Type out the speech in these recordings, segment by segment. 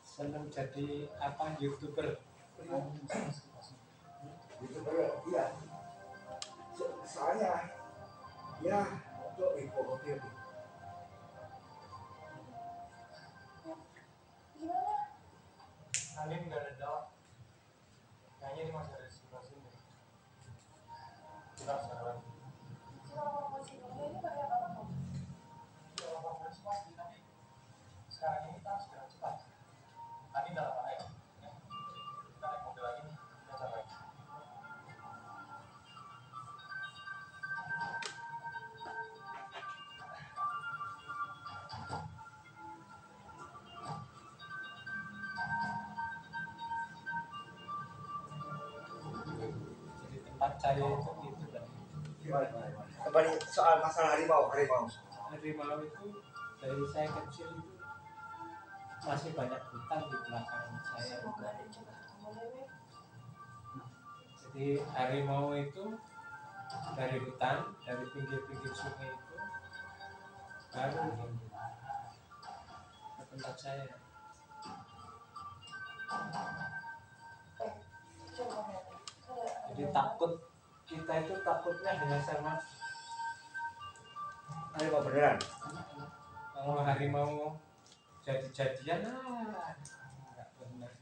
senang jadi apa YouTuber. YouTuber iya. Soalnya ya untuk info hotel. Angin nggak ada jawab. Kayaknya ini masih ada di sebelah sini. Kita sekarang. Sekarang ini kita harus gerak cepat. Tadi dalam air. Kita naik mobil lagi nih. Kita coba. Jadi tempat saya itu gitu kan. Gimana? Kembali soal masalah harimau. Harimau itu dari saya kecil itu masih banyak hutan di belakang saya. Jadi harimau itu dari hutan, dari pinggir-pinggir sungai itu baru ke tempat saya. Jadi takut, kita itu takutnya hanya sama Harimau beneran. kalau harimau jadi-jadian nggak benar.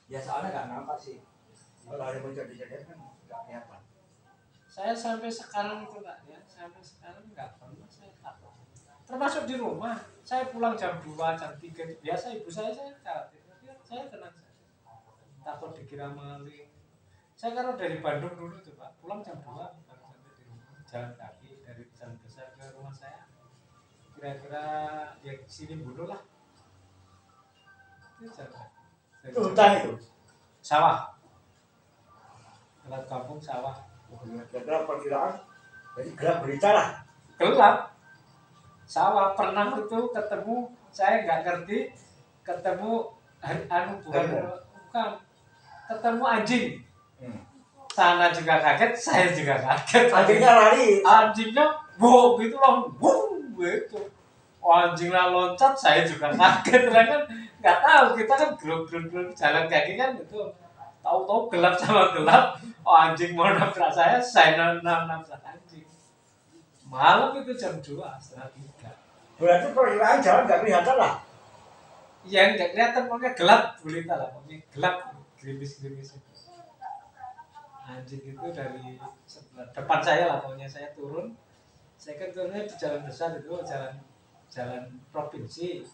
Ya soalnya nggak nampak sih. Kalau harimau jadi-jadian kan nggak kelihatan. Saya sampai sekarang itu Pak ya, sampai sekarang nggak pernah saya takut. Termasuk di rumah, saya pulang jam 2, jam 3 itu biasa ibu saya khawatir, saya tenang saja. Takut dikira maling. Saya kalau dari Bandung dulu tuh Pak, pulang jam 2 baru sampai di rumah, jalan kaki dari Jalan Besar ke rumah saya. Kira-kira ya sini dulu lah. Itu jalan. Itu hutan itu. Sawah. Lewat kampung sawah. Kira-kira perkiraan. Jadi gelap berita lah. Gelap. Sawah pernah itu ketemu, saya nggak ngerti, ketemu bukan, ketemu anjing. Sana juga kaget, saya juga kaget. Anjingnya lari. Anjingnya wow gitu loh, wow gitu. Anjingnya loncat, saya juga kaget kan, nggak tahu kita kan geruk jalan kaki kan itu, tahu-tahu gelap sama gelap. Anjing mau nabrak saya nabrak anjing. Malam itu jam 2:30. Berarti perkiraan jalan nggak kelihatan lah. Iya nggak kelihatan, pokoknya gelap gulita lah, pokoknya gelap, gerimis itu. Anjing itu dari sebelah depan saya lah, pokoknya saya turun. Saya kan turunnya di Jalan Besar itu, jalan provinsi.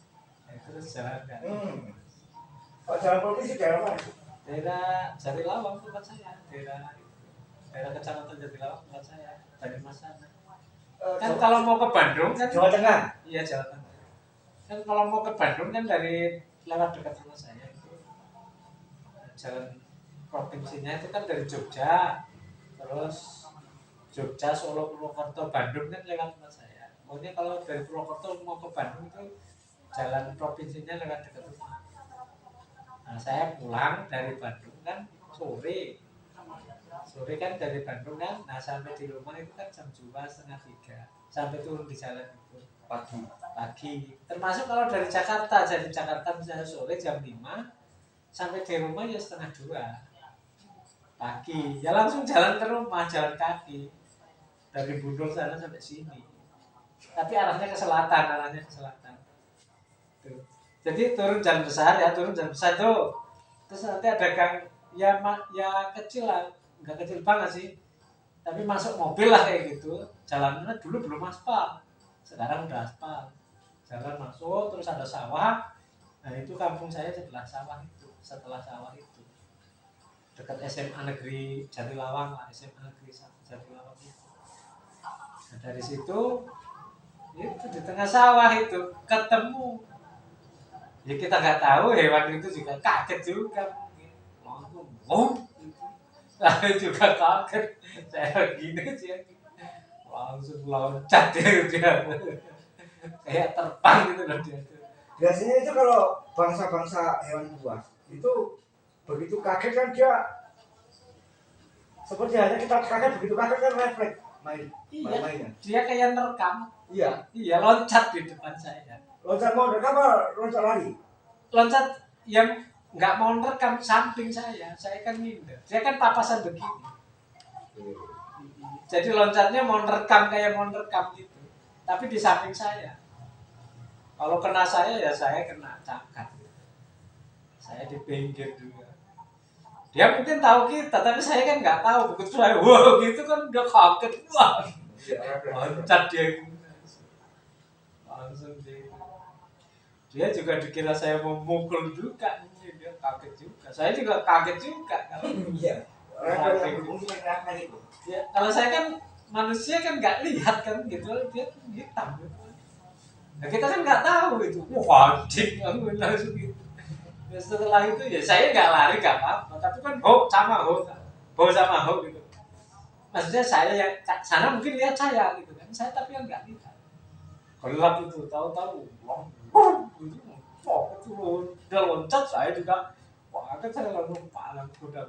Terus jalan kan. Kalau jalan provinsi daerah mana? Daerah Jatilawang tempat saya, daerah Kecamatan Jatilawang tempat saya, Banyumas sana. Kan kalau mau ke Bandung kan Jawa Tengah. iya Jawa Tengah. Kan kalau mau ke Bandung kan dari lewat dekat rumah saya itu jalan provinsinya itu kan dari Jogja, terus Jogja, Solo, Purwokerto, Bandung kan lewat rumah saya. Pokoknya kalau dari Purwokerto mau ke Bandung itu jalan provinsinya lewat dekat rumah. Nah saya pulang dari Bandung kan sore kan dari Bandung kan, nah sampai di rumah itu kan jam 2:30, sampai turun di jalan itu pagi. Termasuk kalau dari Jakarta misalnya sore jam 5, sampai di rumah ya 1:30 pagi. Ya langsung jalan ke rumah, jalan kaki dari Bundul sana sampai sini. Tapi arahnya ke selatan. Tuh. Jadi turun Jalan Besar tuh. Terus nanti ada gang ya kecil lah, nggak kecil banget sih, tapi masuk mobil lah kayak gitu. Jalannya dulu belum aspal, sekarang udah aspal. Jalan masuk, terus ada sawah. Nah itu kampung saya setelah sawah itu dekat SMA Negeri Jatilawang lah, SMA Negeri Jatilawang itu. Nah, dari situ itu di tengah sawah itu ketemu, ya kita nggak tahu, hewan itu juga kaget juga langsung saya juga kaget, saya gini sih langsung loncat dia kayak terbang gitu loh dia. Biasanya itu kalau bangsa-bangsa hewan buas itu begitu kaget kan dia seperti hanya kita kaget, begitu kaget kan refleks mainnya. Dia kayak nerekam. Iya, loncat di depan saya. loncat mau apa loncat lari? loncat yang nggak mau nerekam samping saya kan minder. Dia kan papasan begini. Jadi loncatnya mau nerekam kayak mau nerekam gitu. Tapi di samping saya. Kalau kena saya ya saya kena cakat. Saya di pinggir juga. Dia mungkin tahu kita, tapi saya kan nggak tahu. Begitu saya, wow gitu kan udah kaget. Wah, loncat dia. Langsung dia juga dikira saya mau mukul juga. Dia kaget juga. Saya juga kaget juga. Iya. Orang yang mungkin kenapa itu? Ya, kalau saya kan manusia kan nggak lihat kan gitu, dia hitam gitu. Nah, kita kan nggak tahu itu. Wah, anjing, aku langsung gitu. Ya, setelah itu ya saya nggak lari nggak apa-apa, tapi kan ho sama gitu. Maksudnya saya yang sana mungkin lihat saya gitu kan, saya tapi yang nggak lihat. Gelap itu, tahu-tahu, gitu, itu udah loncat saya juga, wah kan saya langsung palang kuda.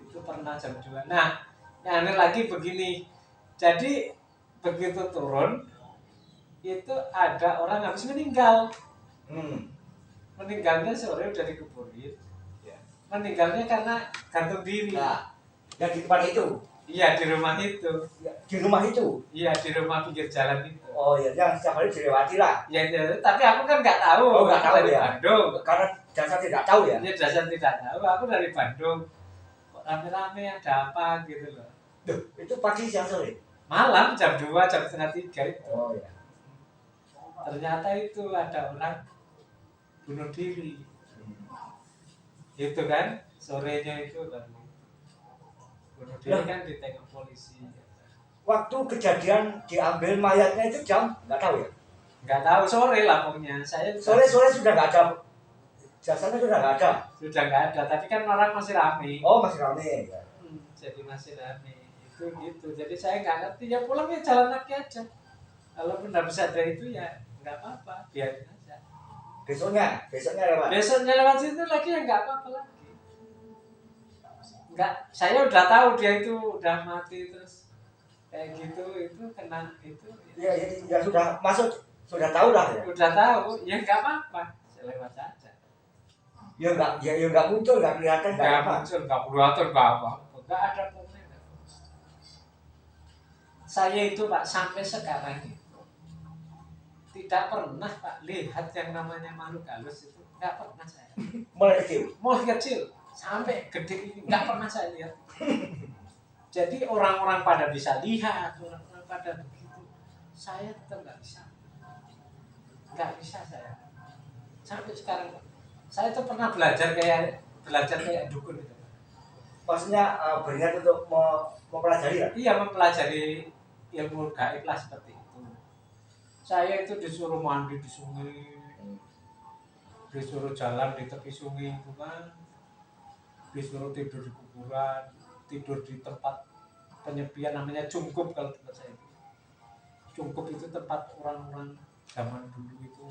Itu pernah jam 2. Nah, yang aneh lagi begini. Jadi begitu turun itu ada orang habis meninggal. Meninggalnya sore udah dikuburin. Ya. Meninggalnya karena gantung diri. Nah, yang di depan itu. Iya di rumah itu. Ya, di rumah itu. Iya di rumah pinggir jalan itu. Oh ya, yang setiap hari dilewati lah. Ya, tapi aku kan nggak tahu. Oh, nggak tahu dari ya. Bandung. Karena dasar tidak tahu ya. Iya dasar tidak tahu. Aku dari Bandung. Kok rame-rame ada apa gitu loh. Duh, itu pagi siang sore. Malam jam 2, jam setengah 3 itu. Oh ya. Ternyata itu ada orang bunuh diri. Itu kan sorenya itu kan bunuh diri kan ditengok polisi. Waktu kejadian diambil mayatnya itu jam nggak tahu ya. Nggak tahu sore lah pokoknya. Saya Sore sudah nggak ada. Jasadnya sudah nggak ada. sudah nggak ada. Tapi kan orang masih ramai. Oh masih ramai ya. Jadi masih ramai. Itu gitu. Jadi saya nggak ngerti ya pulang ya jalan kaki aja. Kalau nggak bisa ada itu ya nggak apa-apa, biarin aja. Besoknya lewat. Besoknya lewat situ lagi ya nggak apa-apa lagi. Nggak, saya udah tahu dia itu udah mati terus kayak gitu itu kena itu. Ya sudah masuk, sudah tahu lah ya. Udah tahu, ya nggak apa-apa, saya lewat aja. Ya nggak muncul, nggak kelihatan, nggak Nggak apa. muncul, nggak kelihatan, nggak apa-apa, nggak ada problem. Saya itu Pak sampai sekarang itu tidak pernah Pak lihat yang namanya makhluk halus itu, nggak pernah saya. Mulai kecil sampai gede ini nggak pernah saya lihat. Jadi orang-orang pada bisa lihat, orang-orang pada begitu, saya tetap nggak bisa saya. Sampai sekarang saya tuh pernah belajar kayak dukun gitu. Maksudnya berniat untuk mempelajari ya? Iya mempelajari ilmu gaib lah seperti itu. Saya itu disuruh mandi di sungai, disuruh jalan di tepi sungai itu kan, disuruh tidur di kuburan, tidur di tempat penyepian namanya cungkup kalau tempat saya itu. Cungkup itu tempat orang-orang zaman dulu itu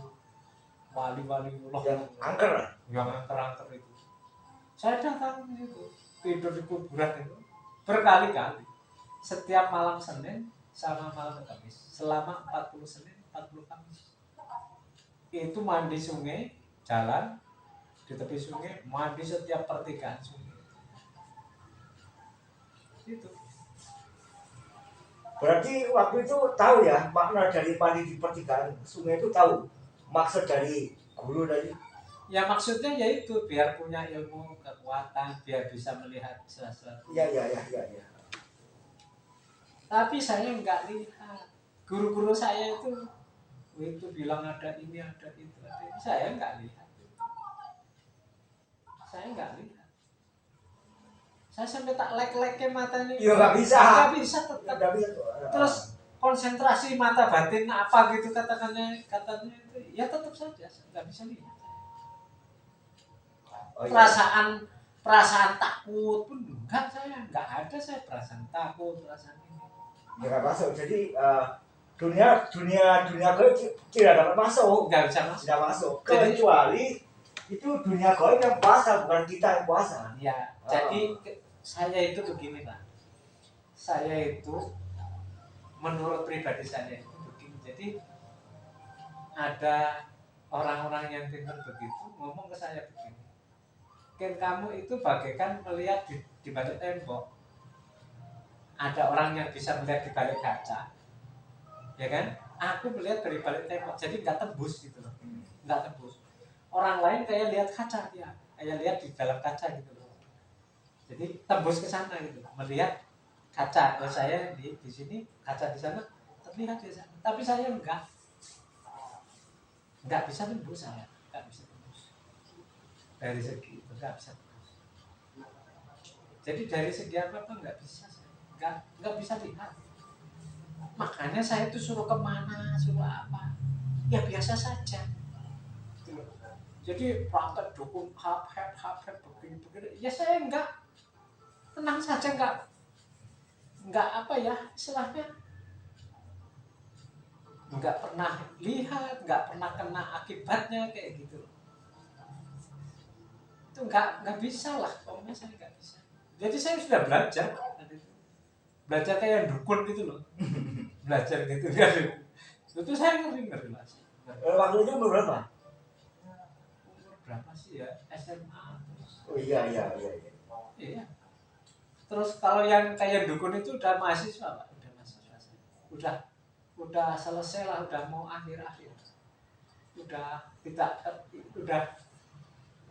wali-wali Allah Yang angker lah. yang angker itu. Saya datang di situ, tidur di kuburan itu berkali-kali. Setiap malam Senin sama malam Kamis, selama 40 Senin, 40 Kamis. Itu mandi sungai, jalan di tepi sungai, mandi setiap pertigaan sungai. Itu. Berarti waktu itu tahu ya makna dari mandi di pertigaan sungai itu tahu maksud dari guru tadi. Ya maksudnya yaitu biar punya ilmu kekuatan, biar bisa melihat sesuatu. Iya. Tapi saya nggak lihat. Guru-guru saya itu bilang ada ini, ada itu, ada ini. Saya nggak lihat. Saya sampai tak lek-leknya matanya. Ya nggak bisa. Nggak bisa tetap. Nggak bisa. Terus konsentrasi mata batin apa gitu katanya itu ya tetap saja nggak bisa lihat. Oh, iya. Perasaan takut pun enggak, saya nggak ada saya perasaan takut, perasaan ini. Ya nggak masuk. Jadi dunia gaib tidak dapat masuk. Nggak bisa masuk. Tidak masuk. Jadi- Kecuali itu dunia gaib yang puasa, bukan kita yang puasa. Ya, jadi saya itu begini Pak. Saya itu menurut pribadi saya itu begini. Jadi ada orang-orang yang pintar begitu ngomong ke saya begini, Ken, kamu itu bagaikan melihat di balik tembok. Ada orang yang bisa melihat di balik kaca, ya kan? Aku melihat dari balik tembok, jadi nggak tembus gitu loh, nggak tembus. Orang lain kayak lihat kaca, dia kayak lihat di dalam kaca gitu loh. Jadi tembus ke sana gitu, melihat kaca. Kalau saya di sini, kaca di sana terlihat di sana, tapi saya nggak bisa tembus, saya nggak bisa tembus dari segi itu, nggak bisa tembus. Jadi dari segi apa nggak bisa, saya nggak bisa lihat. Makanya saya tuh suruh kemana, suruh apa, ya biasa saja. Jadi praktek dukun hap begini, ya saya enggak, tenang saja, enggak apa ya istilahnya, enggak pernah lihat, enggak pernah kena akibatnya kayak gitu. Itu enggak bisa lah, pokoknya saya enggak bisa. Jadi saya sudah belajar kayak dukun gitu loh, belajar gitu kan. Itu saya ngeri lah. Waktu itu umur berapa? Berapa sih ya, SMA terus. Oh iya. Iya. Terus kalau yang kayak dukun itu udah mahasiswa, Pak. Udah mahasiswa. Udah selesai lah, udah mau akhir. Udah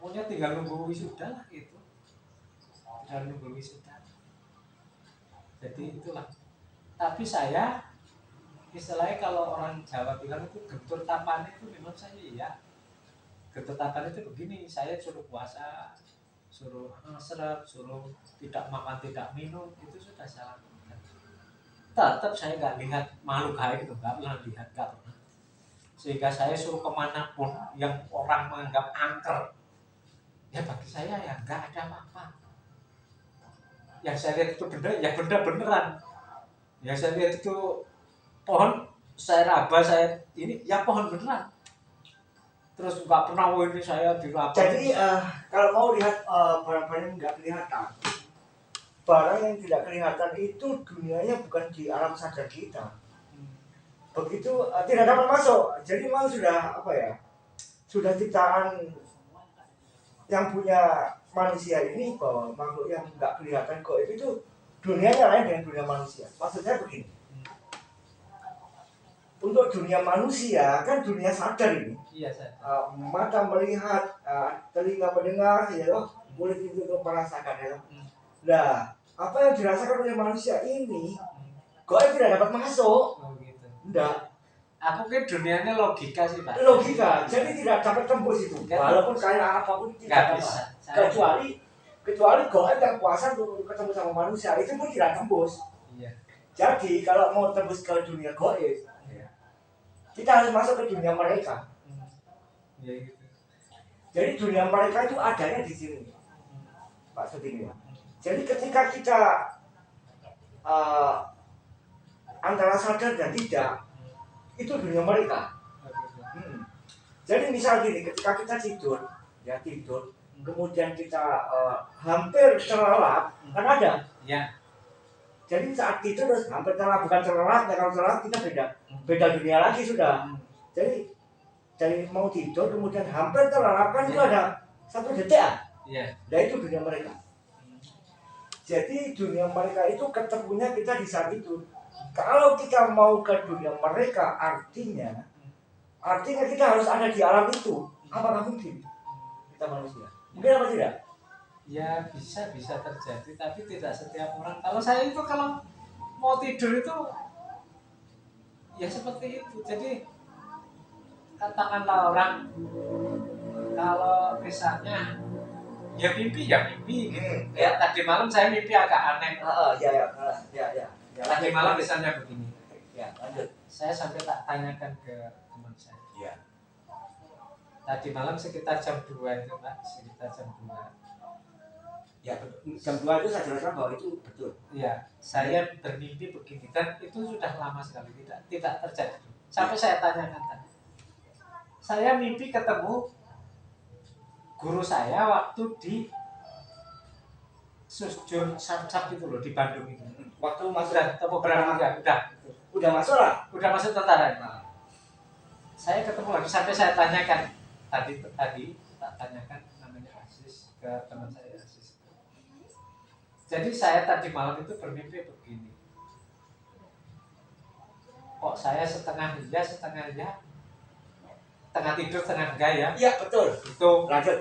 maunya tinggal nunggu wisuda lah gitu. Udah nunggu wisuda. Jadi itulah. Tapi saya istilahnya kalau orang Jawa bilang itu gentur tapane itu memang saya iya. Gentur tapane itu begini, saya suruh puasa, suruh seret, suruh tidak makan tidak minum, itu sudah saya lakukan. Tetap saya nggak lihat makhluk gaib itu, nggak pernah lihat, nggak pernah. Sehingga saya suruh kemanapun yang orang menganggap angker, ya bagi saya ya nggak ada apa-apa. Yang saya lihat itu benda, ya benda beneran. Yang saya lihat itu pohon, saya raba, saya ini ya pohon beneran. Terus nggak pernah ini saya diraba. Jadi kalau mau lihat barang-barang yang nggak kelihatan, barang yang tidak kelihatan itu dunianya bukan di alam sadar kita. Begitu tidak dapat masuk. Jadi memang sudah apa ya? Sudah ciptaan yang punya manusia ini bahwa makhluk yang nggak kelihatan kok itu dunianya lain dengan dunia manusia. Maksudnya begini. Untuk dunia manusia kan dunia sadar ini. Iya, saya. Mata melihat, telinga mendengar, ya loh, kulit itu merasakan ya. Nah, apa yang dirasakan oleh manusia ini, kok tidak dapat masuk? Oh gitu. Enggak. Aku kan dunianya logika sih, Pak. Logika, jadi tidak dapat tembus itu. Walaupun kayak apapun tidak bisa. Kecuali goib yang kuasa untuk ketemu sama manusia itu pun tidak tembus. Iya. Jadi kalau mau tembus ke dunia goib, kita harus masuk ke dunia mereka. Iya gitu. Jadi dunia mereka itu adanya di sini, Pak Suting. Jadi ketika kita antara sadar dan tidak, itu dunia mereka. Jadi misal gini, ketika kita tidur, kemudian kita hampir terlelap, kan ada. Ya. Jadi saat tidur terus hampir terlelap, bukan terlelap, kalau terlelap kita beda dunia lagi sudah. Jadi mau tidur kemudian hampir terlelap kan itu ada 1 detik ya. Iya. Nah itu dunia mereka. Jadi dunia mereka itu ketemunya kita di saat itu. Kalau kita mau ke dunia mereka artinya kita harus ada di alam itu. Apakah mungkin kita manusia? Mungkin apa tidak? Ya bisa terjadi, tapi tidak setiap orang. Kalau saya itu kalau mau tidur itu ya seperti itu. Jadi katakanlah orang kalau misalnya ya mimpi gitu. Ya tadi malam saya mimpi agak aneh. Ya. Tadi malam misalnya begini. Ya, lanjut. Saya sampai tak tanyakan ke teman saya. Ya. Tadi malam sekitar jam 2 itu, Pak, sekitar jam 2. Ya, jam 2 itu saya jelaskan bahwa itu betul. Iya, saya bermimpi begini dan itu sudah lama sekali tidak terjadi. Sampai saya tanyakan tadi. Saya mimpi ketemu guru saya waktu di Susjur Samsat itu loh, di Bandung itu. Waktu masuk Udah beberapa minggu, udah masuk lah. Udah masuk tentara. Nah. saya ketemu lagi sampai saya tanyakan tadi tak tanyakan namanya Aziz ke teman saya Aziz. Jadi saya tadi malam itu bermimpi begini. Kok saya setengah iya, tengah tidur tengah enggak ya? Iya betul. Itu. Lanjut.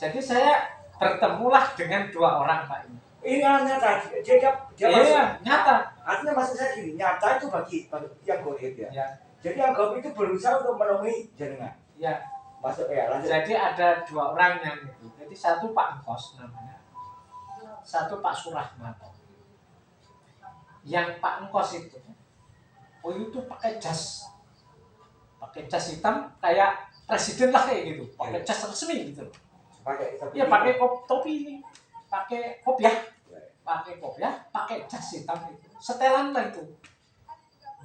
Jadi saya bertemulah dengan dua orang Pak ini. Ini nyata. Dia Iya, nyata. Artinya maksud saya gini, nyata itu bagi yang goib ya. Ya, Jadi yang goib itu berusaha untuk menemui jenengan. ya. Masuk ya, lanjut. Jadi ada dua orang yang itu. Jadi satu Pak Engkos namanya, satu Pak Surahman. Yang Pak Engkos itu, oh itu pakai jas hitam kayak presiden lah kayak gitu, pakai jas resmi gitu. Iya pakai topi ini, pakai kopiah, pakai jas hitam itu, setelan lah itu.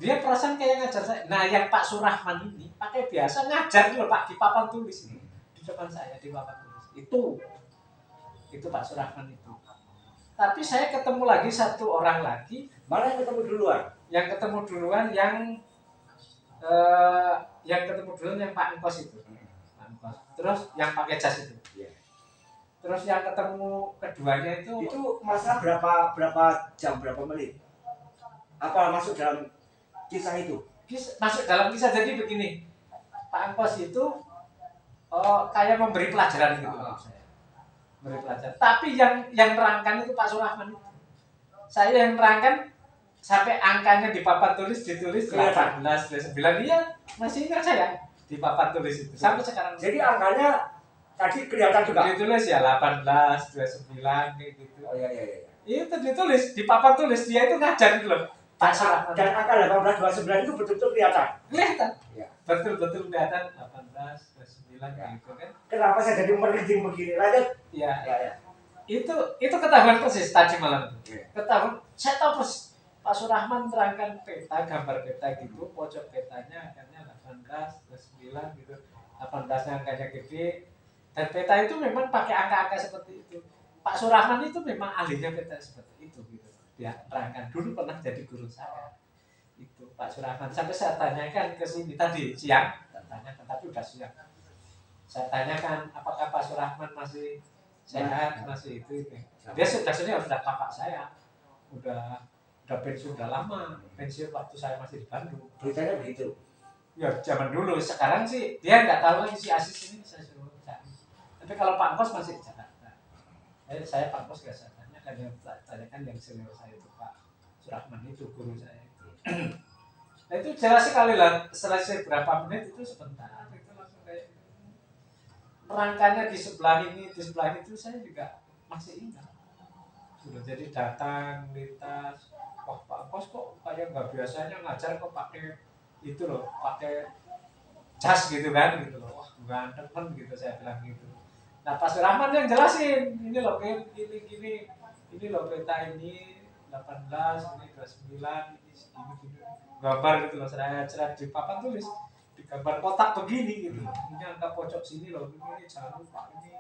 Dia perasaan kayak ngajar saya. Nah yang Pak Surahman ini pakai biasa ngajar loh Pak di papan tulis ini, di depan saya di papan tulis. Itu Pak Surahman itu. Tapi saya ketemu lagi satu orang lagi. Mana yang ketemu duluan? Yang ketemu duluan yang Pak Engkos itu. Pak Engkos. Terus yang pakai jas itu. Terus yang ketemu keduanya itu masa berapa jam, berapa menit? Apa masuk dalam kisah itu? Masuk dalam kisah. Jadi begini, Pak Engkos itu kayak memberi pelajaran gitu kalau saya. Memberi pelajaran. Tapi yang nerangkan itu Pak Surahman itu. Saya yang nerangkan sampai angkanya di papan tulis ditulis 18, 29. Iya, masih ingat saya di papan tulis itu. Sampai sekarang. Jadi angkanya tadi kelihatan juga. Ditulis ya 18, 29 kayak gitu. Oh iya. Itu ditulis di papan tulis, dia itu ngajar gitu loh. Dan angka 18, 29 itu betul-betul kelihatan. Kelihatan. Ya. Betul-betul kelihatan 18, 29 gitu kan. Kenapa saya jadi merinding begini? Lanjut. Ya. Ya. Itu ketahuan persis tadi malam itu. Ya. Ketahuan, saya tahu persis. Pak Surahman terangkan peta, gambar peta gitu, pojok petanya angkanya 18, 29 gitu. 18-nya angkanya gede. Dan peta itu memang pakai angka-angka seperti itu. Pak Surahman itu memang ahlinya peta seperti itu gitu. Dia terangkan dulu pernah jadi guru saya. Itu Pak Surahman. Sampai saya tanyakan ke sini tadi siang, saya tanyakan tapi udah siang. Saya tanyakan apakah Pak Surahman masih sehat, masih itu. Dia sudah kakak saya. Udah pensiun udah lama, pensiun waktu saya masih di Bandung. Beritanya begitu. Ya zaman dulu, sekarang sih dia nggak tahu lagi si Aziz ini saya suruh cari. Tapi kalau Pak Engkos masih di Jakarta. Saya Pak Engkos nggak saya tanyakan yang senior saya itu Pak Surahman itu guru saya itu. Nah itu jelas sekali lah, selesai berapa menit itu sebentar itu langsung kayak rangkanya di sebelah ini, di sebelah itu saya juga masih ingat. Sudah jadi datang lintas. Wah Pak Engkos kok kayak nggak biasanya ngajar kok pakai itu loh, pakai jas gitu kan gitu loh. Wah ganteng kan gitu saya bilang gitu. Nah Pak Surahman yang jelasin ini loh ini loh peta ini 18, ini 29, ini gambar gitu loh saya di papan tulis di gambar kotak begini gitu. Ini angka pojok sini loh, ini jangan lupa ini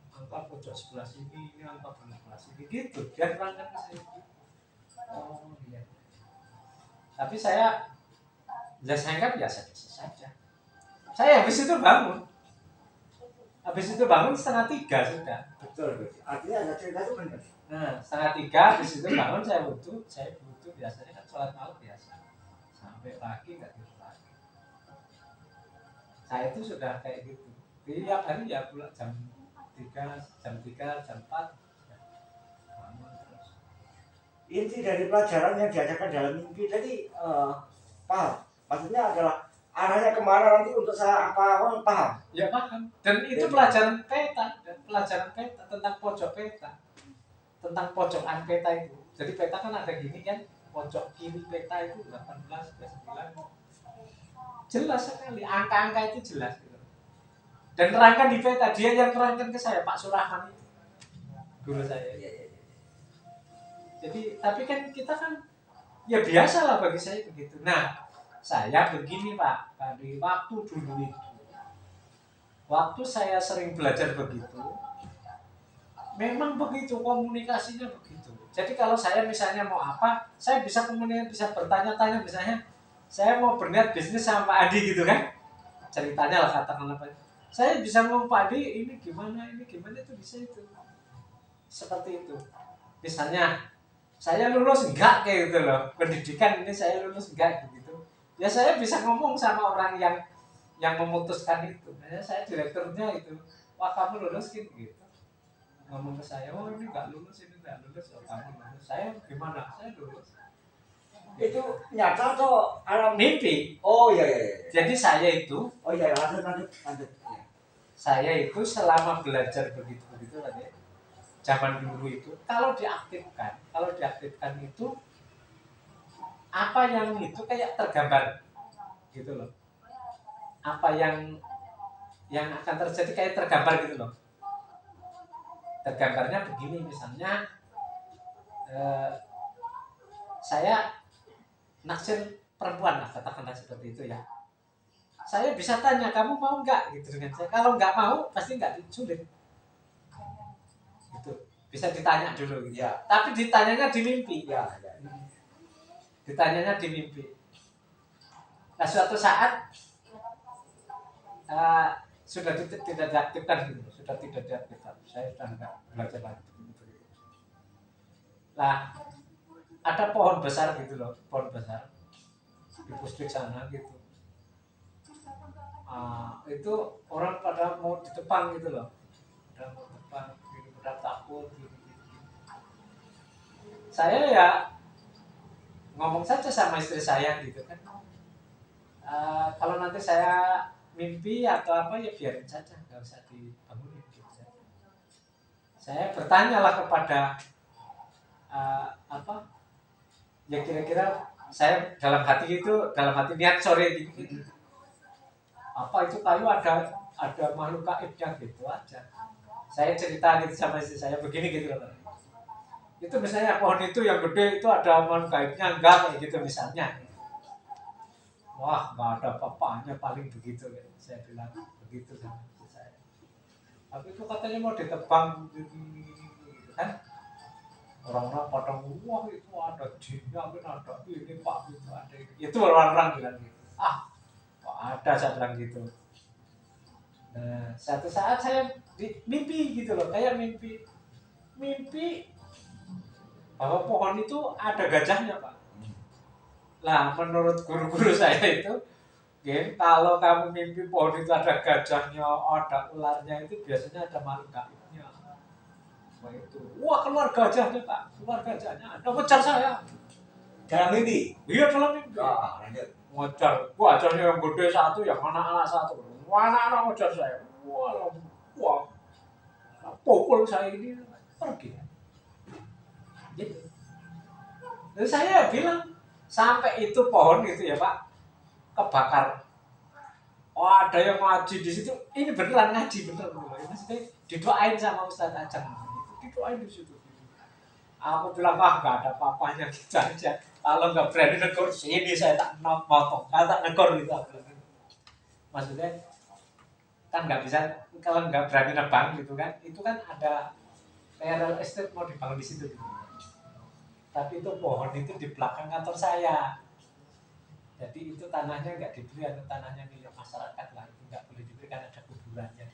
angka pojok sebelah sini, ini angka sebelah sini gitu. Dia terangkan ke saya. Oh iya. Tapi saya kan biasa-biasa saja. Saya habis itu bangun. Habis itu bangun 2:30 sudah. Betul. Artinya ada cerita itu benar. Nah, 2:30 habis itu bangun saya butuh biasanya kan sholat malam biasa. Sampai pagi nggak tidur lagi. Saya itu sudah kayak gitu. Tiap hari ya pulang jam 3, jam 4. Inti dari pelajaran yang diajarkan dalam mimpi tadi paham. Maksudnya adalah arahnya kemana nanti untuk saya apa paham. Ya paham. Dan itu pelajaran peta tentang pojok peta, tentang pojokan peta itu. Jadi peta kan ada gini kan, pojok kiri peta itu 18, 29. Jelas sekali, angka-angka itu jelas gitu. Dan terangkan di peta, dia yang terangkan ke saya, Pak Surahman itu, guru saya. Jadi, tapi kan kita kan, ya biasa lah bagi saya begitu. Nah, saya begini Pak, dari waktu dulu itu, waktu saya sering belajar begitu, memang begitu komunikasinya begitu. Jadi kalau saya misalnya mau apa, saya bisa komunikasi, bisa bertanya-tanya misalnya, saya mau berniat bisnis sama Pak Adi gitu kan, ceritanya lah katakanlah Pak. Saya bisa ngomong Pak Adi ini gimana itu bisa itu. Seperti itu. Misalnya saya lulus enggak kayak gitu loh. Pendidikan ini saya lulus enggak gitu. Ya saya bisa ngomong sama orang yang memutuskan itu. Nah, saya direkturnya itu. Wah kamu lulus gitu. Ngomong ke saya, oh ini enggak lulus, oh kamu lulus. Saya gimana? Saya lulus. Itu nyata atau alam? Mimpi. Oh iya iya. Jadi saya itu, Oh iya, lanjut. Iya. saya itu selama belajar begitu tadi, zaman dulu itu kalau diaktifkan itu apa yang itu kayak tergambar gitu loh. Apa yang akan terjadi kayak tergambar gitu loh. Tergambarnya begini misalnya, saya naksir perempuan lah katakanlah seperti itu ya. Saya bisa tanya kamu mau nggak gitu dengan saya. Kalau nggak mau pasti nggak sulit. Gitu. Bisa ditanya dulu gitu. Ya. Tapi ditanyanya di mimpi. Ya. Ditanyanya di mimpi. Nah suatu saat sudah tidak diaktifkan gitu. Sudah tidak diaktifkan. Saya sudah nggak belajar lagi. Nah ada pohon besar gitu loh, pohon besar di pusdik sana gitu. Itu orang pada mau ditebang gitu loh, pada mau tebang, gitu, pada takut gitu. Saya ya ngomong saja sama istri saya gitu kan, kalau nanti saya mimpi atau apa ya biarin saja, nggak usah dibangunin gitu saja. Saya bertanyalah kepada apa ya kira-kira saya dalam hati niat sore gitu. Apa itu kayu ada makhluk gaibnya gitu aja. Saya cerita gitu sama istri saya begini gitu loh. Itu misalnya pohon itu yang gede itu ada makhluk gaibnya enggak kayak gitu misalnya. Wah nggak ada apa-apanya paling begitu ya. Saya bilang begitu sama istri saya. Tapi itu katanya mau ditebang gitu kan. Orang-orang pada wah itu ada jinnya, ada ini pak itu ada ini. Itu orang-orang bilang gitu. Kok ada saya bilang gitu. Nah, satu saat saya mimpi gitu loh, kayak mimpi bahwa pohon itu ada gajahnya pak. Lah menurut guru-guru saya itu, kalau kamu mimpi pohon itu ada gajahnya, ada ularnya itu biasanya ada makhluk gaibnya. Wah itu, wah keluar gajahnya pak, keluar gajahnya, ada ngejar saya. Dalam mimpi. Iya dalam mimpi. Lanjut. Ngejar, gajahnya yang gede satu, yang anak-anak satu, anak-anak ngejar saya. Wah, pukul saya ini pergi. Gitu. Lalu saya bilang sampai itu pohon gitu ya Pak kebakar. Oh ada yang ngaji di situ. Ini beneran ngaji beneran. Maksudnya didoain sama Ustadz Ajeng. Itu didoain di situ. Aku bilang nggak ada apa-apanya gitu aja. Kalau nggak berani negor sini saya tak motong. Tak negor gitu. Maksudnya kan nggak bisa kalau nggak berani nebang gitu kan. Itu kan ada real estate mau dibangun di situ. Gitu. Tapi itu pohon itu di belakang kantor saya. Jadi itu tanahnya nggak dibeli atau tanahnya milik masyarakat lah. Itu nggak boleh dibeli karena ada kuburannya.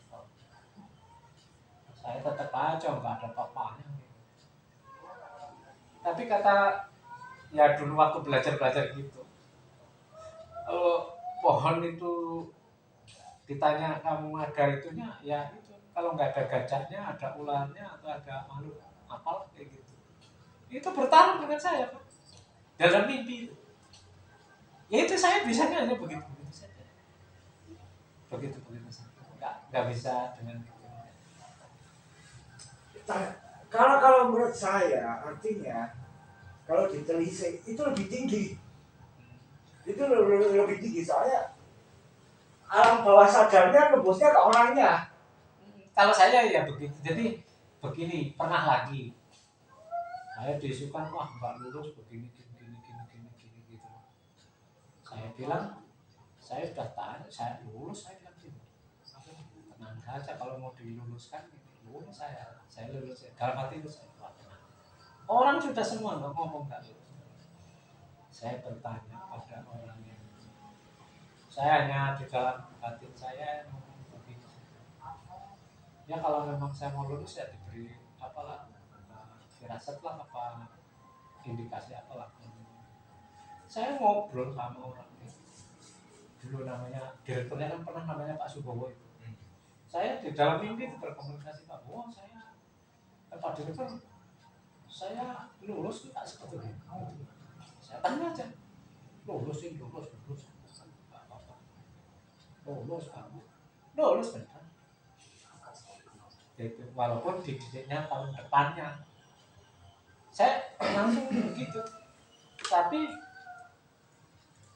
Saya tetap aja nggak ada apa-apanya. Tapi kata ya dulu waktu belajar gitu, pohon itu ditanya kamu ada itunya, ya itu kalau nggak ada gajahnya, ada ularnya atau ada makhluk apa kayak gitu. Itu bertarung dengan saya Pak dalam mimpi itu. Ya itu saya bisanya hanya begitu saja, begitu saja, nggak bisa dengan itu. Kalau menurut saya artinya kalau ditelisik itu lebih tinggi. Itu lebih tinggi soalnya alam bawah sadarnya nembusnya ke orangnya. Kalau saya ya begitu. Jadi begini, pernah lagi saya diisukan wah nggak lulus begini gitu. Saya bilang saya sudah tahu saya lulus, saya bilang gitu. Tenang saja kalau mau diluluskan lulus saya lulus ya. Dalam hati itu saya tenang. Orang sudah semua nggak ngomong nggak lulus. Saya bertanya pada orang yang Saya hanya di dalam batin saya ngomong begini. Ya kalau memang saya mau lulus ya diberi apalah, firasat lah apa indikasi apalah. Saya ngobrol sama orang itu. Dulu namanya direkturnya kan pernah namanya Pak Subowo itu. Saya di dalam mimpi itu berkomunikasi, Pak, oh saya Pak Direktur, saya lulus nggak sebetulnya. Saya tanya aja, lulus sih, lulus. Nggak apa-apa. Lulus kamu, lulus benar. Itu walaupun dididiknya tahun depannya, saya langsung begitu. Tapi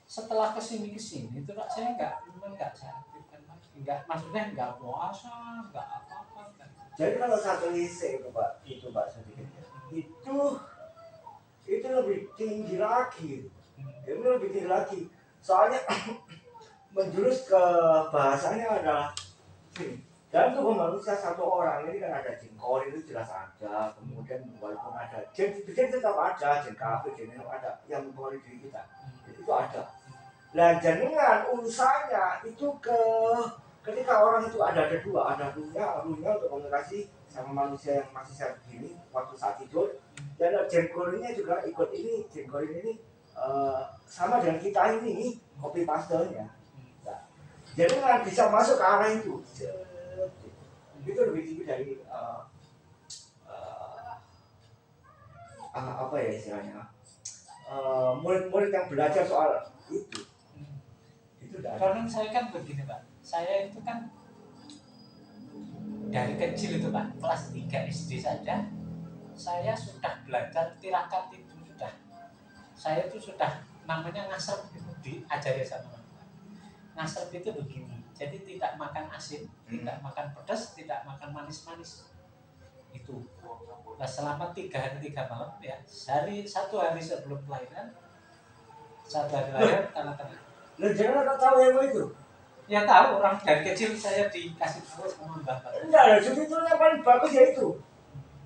setelah kesini itu Pak, saya nggak saya aktifkan lagi, nggak, maksudnya nggak puasa, nggak apa-apa. Jadi kalau satu lise itu Pak sedikitnya itu lebih tinggi lagi, itu lebih tinggi lagi. Soalnya menjurus ke bahasanya adalah gini, dalam tubuh manusia satu orang ini kan ada jin kori itu jelas ada, kemudian walaupun ada jin tetap ada, jin kafir, jin yang ada yang mengkori diri kita itu ada. Nah jaringan urusannya itu ketika orang itu ada dua, ada dunia untuk komunikasi sama manusia yang masih sehat begini waktu saat tidur, dan jin korinya juga ikut ini, jin kori ini sama dengan kita ini copy paste-nya. Jadi nggak bisa masuk ke arah itu. Itu lebih tinggi dari apa ya istilahnya, murid-murid yang belajar soal itu. Karena saya kan begini Pak, saya itu kan dari kecil itu Pak, kelas 3 SD saja saya sudah belajar tirakat itu sudah. Saya itu sudah namanya ngasrep itu diajari sama orang. Ngasrep itu begini, jadi tidak makan asin, tidak makan pedas, tidak makan manis-manis. Itu. Nah selama 3 hari 3 malam ya, satu hari sebelum kelahiran, 1 hari lahir tengah-tengah. Lo jangan nggak tahu yang itu. Ya tahu, orang dari kecil saya dikasih tahu sama Mbak. Enggak, ada itu yang paling bagus ya itu.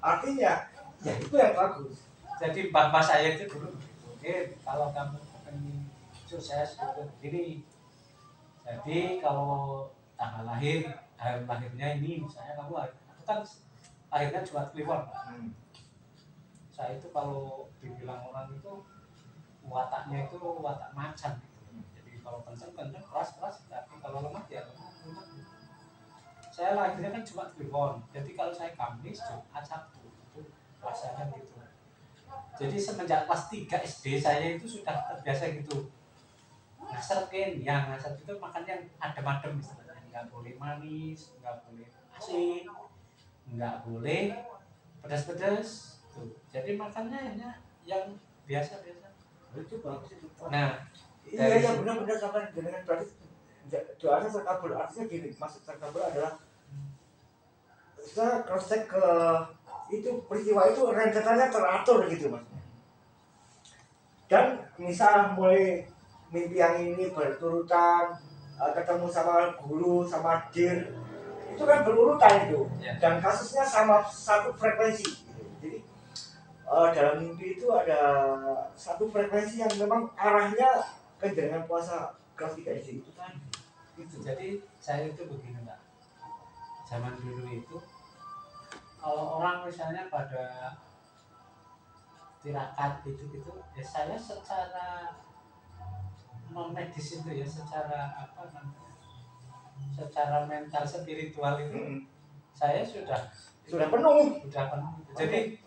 Artinya, ya itu yang bagus. Jadi bapak saya itu dulu begitu, kalau kamu pengen sukses itu begini. Jadi kalau tanggal lahir, hari lahirnya ini, misalnya kamu kan lahirnya Jumat Kliwon. Saya itu kalau dibilang orang itu wataknya itu watak macan. Kalau kencang keras, tapi kalau lemah ya lemah. Saya lahirnya kan cuma Kliwon, jadi kalau saya Kamis, Jumat, Sabtu itu puasanya gitu. Jadi semenjak kelas 3 SD saya itu sudah terbiasa gitu. Ngasrekin, yang ngasrep itu makan yang adem-adem misalnya, nggak boleh manis, nggak boleh asin, nggak boleh pedas-pedas. Tuh. Jadi makannya hanya yang biasa-biasa. Itu bagus itu. Nah, iya benar-benar sama dengan berarti doanya terkabul. Artinya gini, maksud terkabul adalah kita cross check ke itu peristiwa itu rentetannya teratur gitu maksudnya. Dan misal mulai mimpi yang ini berturutan, ketemu sama guru, sama dir, itu kan berurutan itu, dan kasusnya sama satu frekuensi gitu. Jadi dalam mimpi itu ada satu frekuensi yang memang arahnya dengan puasa kelas 3 SD itu kan itu. Jadi saya itu begini Pak, zaman dulu itu kalau orang misalnya pada tirakat gitu ya saya secara non medis itu ya, secara apa namanya, secara mental spiritual itu saya sudah penuh. Jadi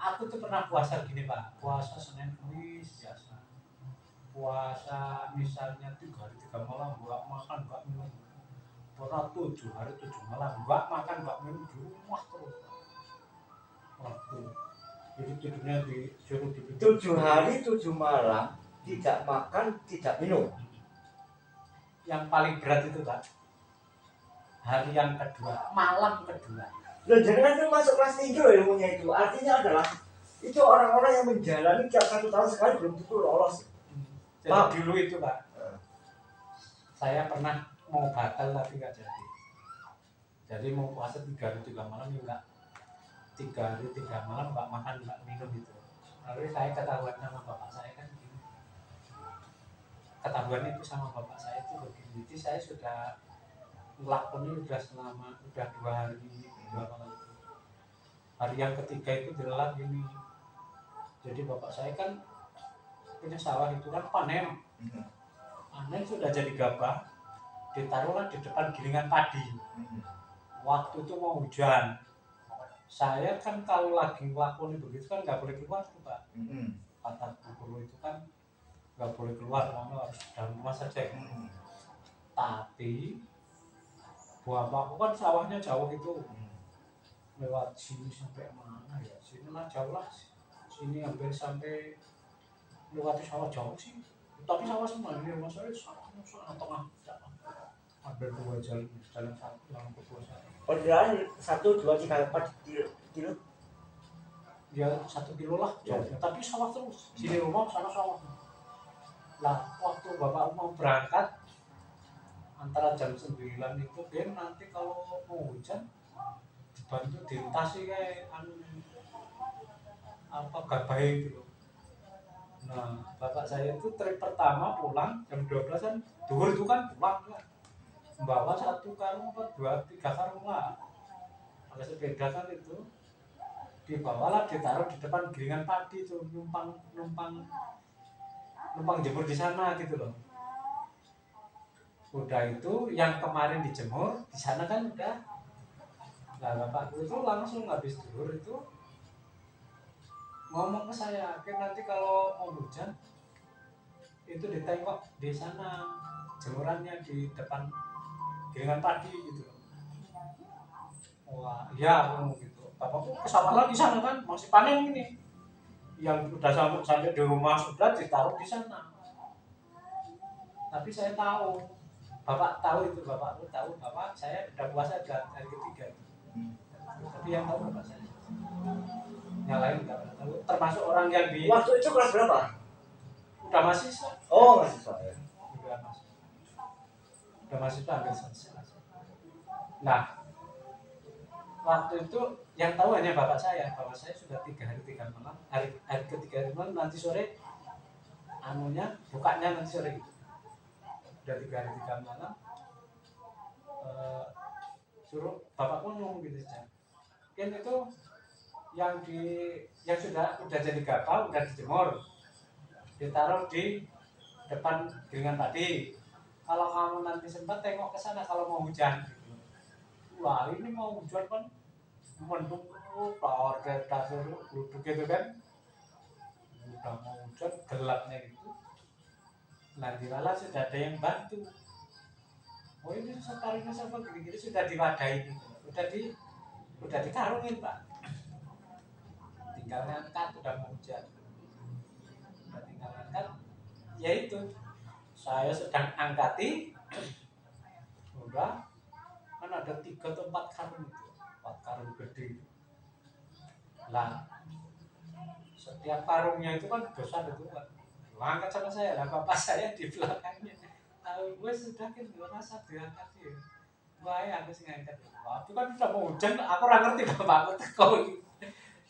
aku tuh pernah puasa gini Pak, puasa Senin Kamis biasa, puasa misalnya 3 hari 3 malam nggak makan nggak minum, pernah 7 hari 7 malam nggak makan nggak minum di rumah terus. Jadi tidurnya disuruh di 7 hari 7 malam tidak makan tidak minum. Yang paling berat itu Pak, hari yang kedua, malam kedua. Loh jangan itu masuk kelas 3 ilmunya itu. Artinya adalah itu orang-orang yang menjalani tiap 1 tahun sekali belum tentu lolos. Jadi dulu itu Pak, saya pernah mau batal tapi nggak jadi. Jadi mau puasa 3 hari 3 malam ya enggak, 3 hari 3 malam nggak makan nggak minum itu. Lalu saya ketahuan sama bapak saya kan gini, ketahuan itu sama bapak saya itu begini. Jadi saya sudah ngelakoni udah 2 hari 2 malam itu. Hari yang ketiga itu dilelang gini. Jadi bapak saya kan punya sawah itu kan panen. Panen sudah jadi gabah, ditaruhlah di depan gilingan padi. Waktu itu mau hujan. Saya kan kalau lagi ngelakoni begitu kan nggak boleh keluar tuh Pak. Kata guru itu kan nggak boleh keluar, kamu harus di dalam rumah saja. Tapi bapakku kan sawahnya jauh itu, lewat sini sampai mana ya? Sini lah jauh lah. Sini hampir sampai lewati sawah jauh sih. Tapi sawah semua ini rumah saya sawahnya tengah. Hampir 2 jalan satu yang kedua saya. Perjalanan 1, 2, 3, 4 kilo. Ya 1 kilo lah jauhnya. Tapi sawah terus. Sini rumah sana sawah. Lah waktu bapak mau berangkat antara jam 9 itu dia nanti kalau mau hujan dibantu dilintasi kayak gabah itu loh. Nah bapak saya itu trip pertama pulang jam 12 kan duhur itu kan pulang kan membawa 1 karung atau 2, 3 karung lah pakai sepeda kan itu dibawalah ditaruh di depan gilingan padi tuh numpang jemur di sana gitu loh. Udah itu yang kemarin dijemur di sana kan udah. Nah bapakku itu langsung habis duhur itu ngomong ke saya, nanti kalau mau hujan itu ditengok di sana jemurannya di depan gilingan padi gitu. Wah iya ngomong gitu. Bapakku kesana lagi sana kan masih panen ini. Yang udah sampai di rumah sudah ditaruh di sana. Tapi saya tahu. Bapakku tahu bapak saya udah puasa hari ketiga. Tapi yang tahu bapak saya. Yang lain nggak pernah tahu. Termasuk orang yang di. Waktu itu kelas berapa? Udah mahasiswa. Oh mahasiswa ya. Udah mahasiswa hampir selesai. Nah, waktu itu yang tahu hanya bapak saya. Bapak saya sudah 3 hari 3 malam. Hari ketiga hari malam nanti sore. Bukanya nanti sore gitu. Udah 3 hari 3 malam. Suruh bapakku ngomong gitu saja. Kan itu yang sudah jadi gabah udah dijemur ditaruh di depan gilingan padi. Kalau kamu nanti sempat tengok ke sana kalau mau hujan gitu. Wah ini mau hujan kan mendung power dasar duduk gitu kan udah mau hujan gelapnya gitu. Nanti malah sudah ada yang bantu. Oh ini separuhnya sama gini-gini sudah diwadahi gitu. Udah dikarungin Pak. Tinggal ngangkat udah mau hujan. Udah tinggal ngangkat. Ya itu. Saya sedang angkati. Udah. Kan ada 3 atau 4 karung itu. 4 karung gede. Lah. Setiap karungnya itu kan besar itu kan. Angkat sama saya lah. Bapak saya di belakangnya. Gue sudah kan gue rasa diangkat ya. Wah aku sih ngangkat. Tapi kan udah mau hujan, aku ora ngerti bapakku teko iki.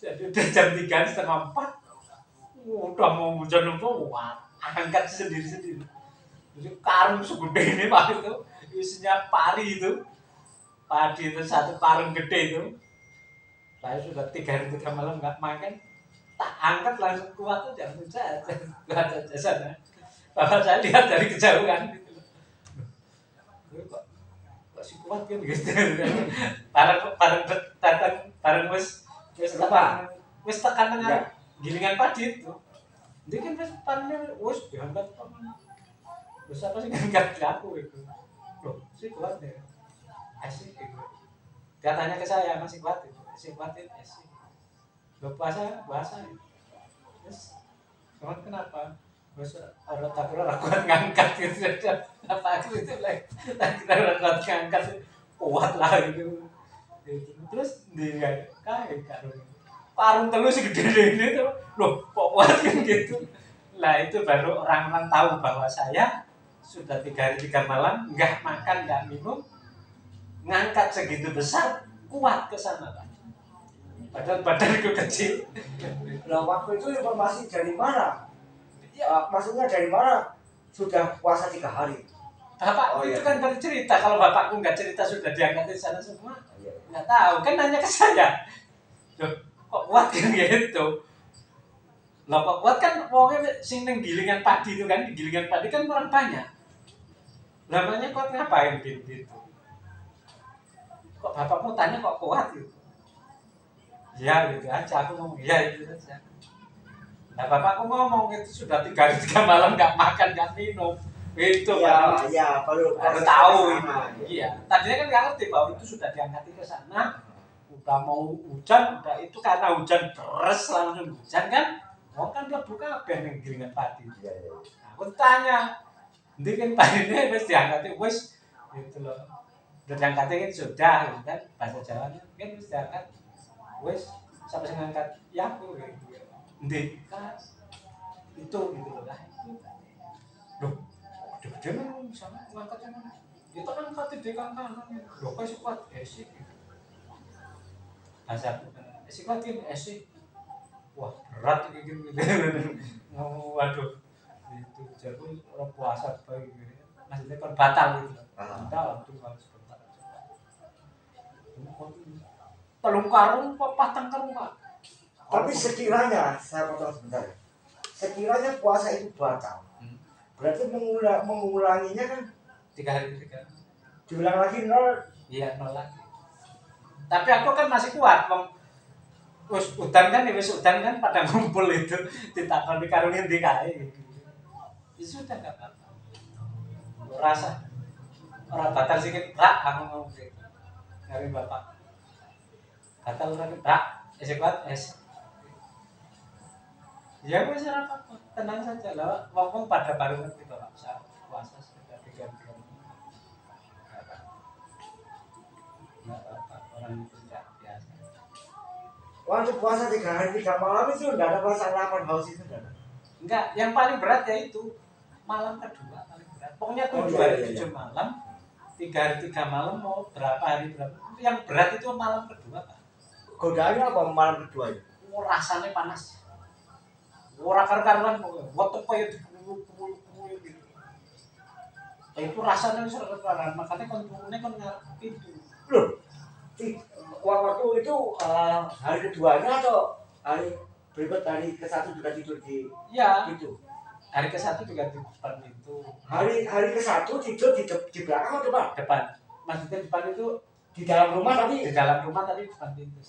Jadi udah jam 3:30, 4. Udah mau hujan wah, angkat sendiri-sendiri. Jadi karung segede ini Pak itu, isinya padi itu. Padi itu 1 karung gede itu. Saya sudah 3 hari 3 malam enggak makan. Tak angkat langsung kuat tuh jangan saja. Enggak ada jasanya. Bapak saya lihat dari kejauhan gitu. Kok si kuat kan gitu. Bareng wis tekan dengan gilingan padi itu. Dia kan wis panennya wis diangkat wis apa sih ngangkat aku itu. Loh, si kuat deh. Asik gitu. Dia tanya ke saya masih kuat itu. Masih kuat itu asik. Lo puasa. Terus kenapa? Terus orang tak kira kuat ngangkat gitu apa aku itu like tak kira kuat ngangkat kuat lah gitu. Terus dia kayak karung telur segede ini tuh loh kok kuat kan gitu. Lah itu baru orang-orang tahu bahwa saya sudah 3 hari 3 malam nggak makan nggak minum ngangkat segitu besar kuat ke sana Pak. Padahal badanku kecil. Nah waktu itu informasi dari mana? Ya, maksudnya dari mana sudah puasa 3 hari. Bapak Oh, itu iya. kan baru cerita, kalau bapakku nggak cerita sudah diangkat di sana semua, Iya. nggak tahu, kan nanya ke saya. Loh, kok kuat kan gitu? Loh kok kuat kan, pokoknya sing neng gilingan padi itu kan, di gilingan padi kan orang banyak. Namanya kuat ngapain gitu? Kok bapakmu tanya kok kuat gitu? Ya gitu aja, aku ngomong ya itu saja. Nah bapakku ngomong itu sudah 3 hari 3 malam nggak makan nggak minum, itu Iya, iya, baru baru proses tahu ke itu. sana. Iya, tadinya kan nggak ngerti bahwa itu sudah diangkat ke sana. Udah mau hujan, udah itu karena hujan deras langsung hujan kan. Oh kan lebu kabeh ning gilingan padi. Iya, iya. Nah, aku tanya, "Ndi kan padine wis diangkat wis?" Gitu loh. Udah diangkat kan sudah gitu kan bahasa Jawanya kan wis diangkat wis sampai sing ngangkat ya aku gitu. Ndi kan itu gitu loh lah itu. Loh, gede-gede kan sana ngangkatnya mana? Itu kan angkat di kanan. Loh kok iso kuat sih gitu. Bahasa aku kan sih kuat sih. Wah, berat gitu. Waduh. Itu jadi orang puasa baik gitu. Maksudnya kan batal gitu. Batal itu harus batal. Telung karung apa patang karung Pak? Tapi sekiranya, saya potong sebentar ya. Sekiranya puasa itu batal, berarti mengulanginya kan 3 hari 3. diulang lagi nol. Iya, nolak. Tapi aku kan masih kuat, Bang. Wis udan kan, wis udan kan pada ngumpul itu ditakoni karo ngendi kae gitu. Ya sudah enggak apa-apa. Rasa orang batal sikit brak aku ngomong gitu. Dari bapak. Batal lagi brak, kuat ya wis ora apa-apa, tenang saja lah. Wong-wong pada baru ngerti Bapak saya puasa sudah 3 bulan. Enggak apa-apa, orang itu sudah biasa. Waktu puasa 3 hari 3 malam itu enggak ada perasaan lapar haus itu enggak ada. Enggak, yang paling berat ya itu malam kedua paling berat. Pokoknya 7 hari 7 malam, 3 hari 3 malam mau berapa hari berapa. Yang berat itu malam kedua, Pak. Godaannya apa malam kedua itu? Rasanya panas. Ora kar-karuan wotok koyo dikuyuk-kuyuk gitu. Itu rasanya wis ora karuan, makanya kon turune kon ngarep itu. Loh, waktu itu hari keduanya atau hari berikut hari ke-1 juga tidur di Ya, itu? hari ke-1 juga di depan itu. Hari ke-1 tidur di belakang atau depan? Depan. Maksudnya depan itu Di dalam rumah tapi di dalam rumah tadi depan pintu.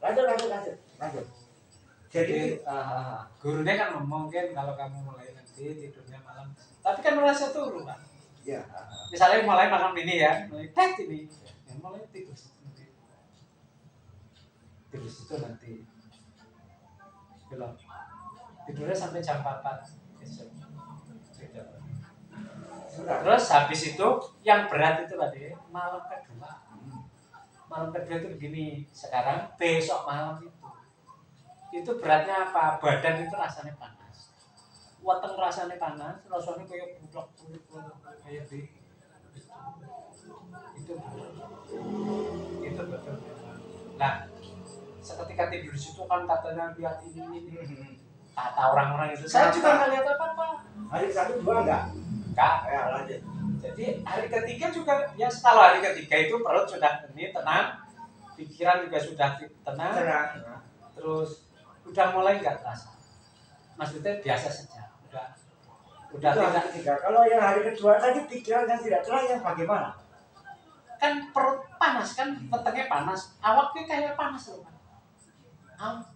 lanjut. Jadi Gurunya kan ngomong kan kalau kamu mulai nanti tidurnya malam. Tapi kan merasa turun kan. ya. Misalnya mulai malam ini ya, mulai ini. Ya, mulai tidur nanti. Tidur situ nanti. Belum. Tidurnya sampai jam 4 besok. Terus habis itu yang berat itu tadi malam kedua. Malam kedua itu begini, sekarang besok malam itu beratnya apa? Badan itu rasanya panas, weteng rasanya panas, rasanya kayak budak kayak di itu betul. Nah, seketika tidur di situ kan katanya lihat ini kata orang-orang itu. Saya juga nggak lihat apa-apa. Hari ke-1 2 enggak? Enggak. Ya, lanjut. Jadi hari ketiga juga ya kalau hari ketiga itu perut sudah ini tenang, pikiran juga sudah tenang, terus udah mulai nggak terasa. Maksudnya biasa saja. Udah Itu hari tidak ketiga. Kalau yang hari kedua tadi pikiran yang tidak tenang yang bagaimana? kan perut panas kan, wetengnya panas, awaknya kayak panas loh.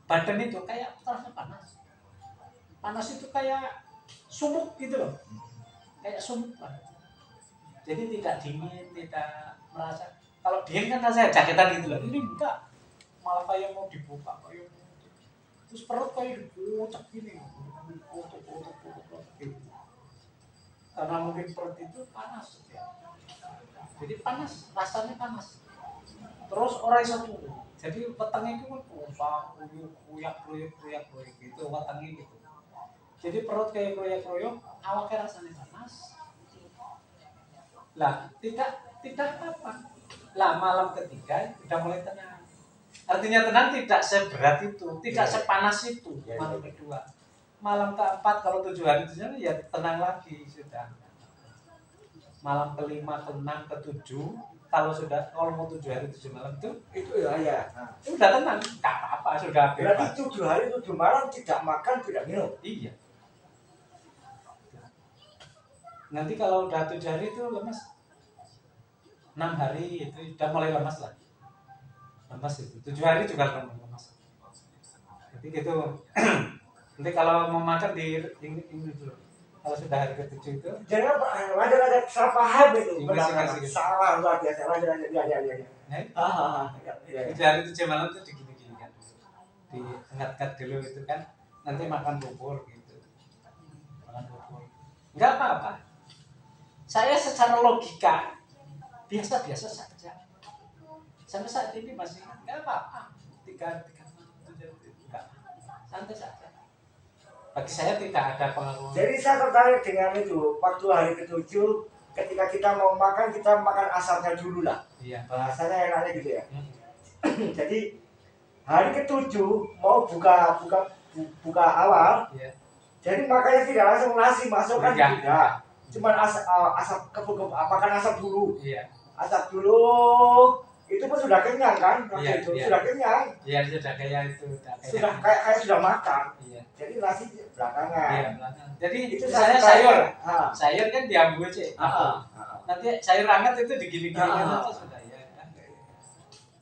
Badan itu kayak terasa panas. Panas itu kayak sumuk gitu loh. Kayak sumuk banget. Jadi tidak dingin, tidak merasa. Kalau dingin kan rasanya jaketan gitu loh. Ini enggak, malah kayak mau dibuka kayak terus perut kayak dikucek gini, kutuk gitu. Karena mungkin perut itu panas ya. Jadi panas, rasanya panas. Terus orang iso turu. Jadi wetenge itu kan kuyak gitu wetenge gitu. Jadi perut kayak kroyak-kroyok, awaknya rasanya panas. Lah, tidak apa-apa. Lah malam ketiga udah mulai tenang. Artinya tenang tidak seberat itu, tidak sepanas itu malam kedua. malam keempat kalau 7 hari 7 malam ya tenang lagi sudah. Malam kelima, keenam, ketujuh kalau mau 7 hari 7 malam Itu ya. Nah, itu udah tenang, nggak apa-apa sudah berarti bebas. 7 hari 7 malam tidak makan, tidak minum. Iya. Nanti kalau udah 7 hari itu lemas, 6 hari itu udah mulai lemas lah. Lemas itu 7 hari juga lemas. Jadi gitu. Nanti kalau mau makan ini dulu. Kalau sudah hari ke-7 itu Jangan ada salah paham itu. Inggris, Benar, Inggris. salah luar biasa. Lanjut ya. nah, Ya. 7 hari 7 malam itu digini-gini kan. Diangkat-angkat dulu itu kan. Nanti makan bubur gitu. Makan bubur. Enggak apa-apa. Saya secara logika biasa-biasa saja. Sampai saat ini masih enggak apa-apa. 3 enggak. Santai saja. Bagi saya tidak ada pengaruh. Jadi saya tertarik dengan itu. Waktu hari ke-7, ketika kita mau makan, kita makan asapnya dulu lah. Iya. Bahasanya enaknya gitu ya. Jadi hari ke-7 mau buka awal. Iya. Jadi makanya tidak langsung nasi masukkan Enggak. tidak. Cuman asap makan asap dulu. Iya. Asap dulu. Itu pun sudah kenyang kan? Waktu Iya, itu iya. sudah kenyang. Iya, sudah kayak itu, Sudah kayak sudah makan. Iya. Jadi nasi belakangan. Iya, belakang. Jadi Itu saya sayur. Ah. Sayur kan diambil aja. Ah. Nanti sayur hangat itu digini-gini Ah. aja sudah ya.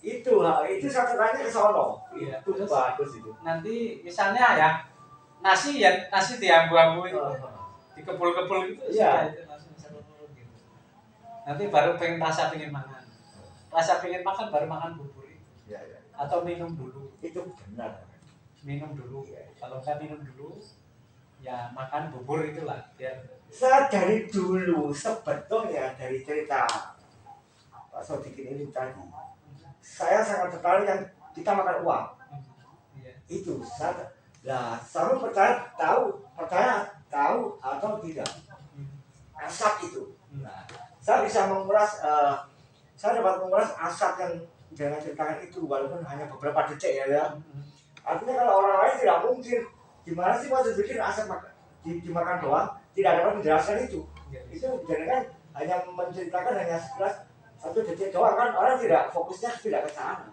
Itu saya tertanya ke sono. Iya. Itu Terus bagus itu. nanti misalnya ya nasi diambu-ambu itu, dikepul-kepul gitu. Iya. Sudah, itu langsung seru gitu. Nanti baru pengen makan. Rasa pengen makan baru makan bubur itu. Iya, iya. Atau minum dulu. Itu benar. Minum dulu. Kalau nggak minum dulu ya makan bubur itulah biar Saya dari dulu sebetulnya dari cerita Pak Sodikin ini tadi, saya sangat tertarik yang kita makan uang. iya. Itu saya selalu percaya tahu atau tidak asap itu. Nah, saya bisa menguras saya dapat menguras asap yang jangan ceritakan itu walaupun hanya beberapa detik ya. Artinya kalau orang lain tidak mungkin gimana sih Mas bikin asap dimakan doang, tidak dapat menjelaskan itu. Itu jangan hanya menceritakan hanya sekelas 1 detik doang kan, orang tidak fokusnya tidak ke sana,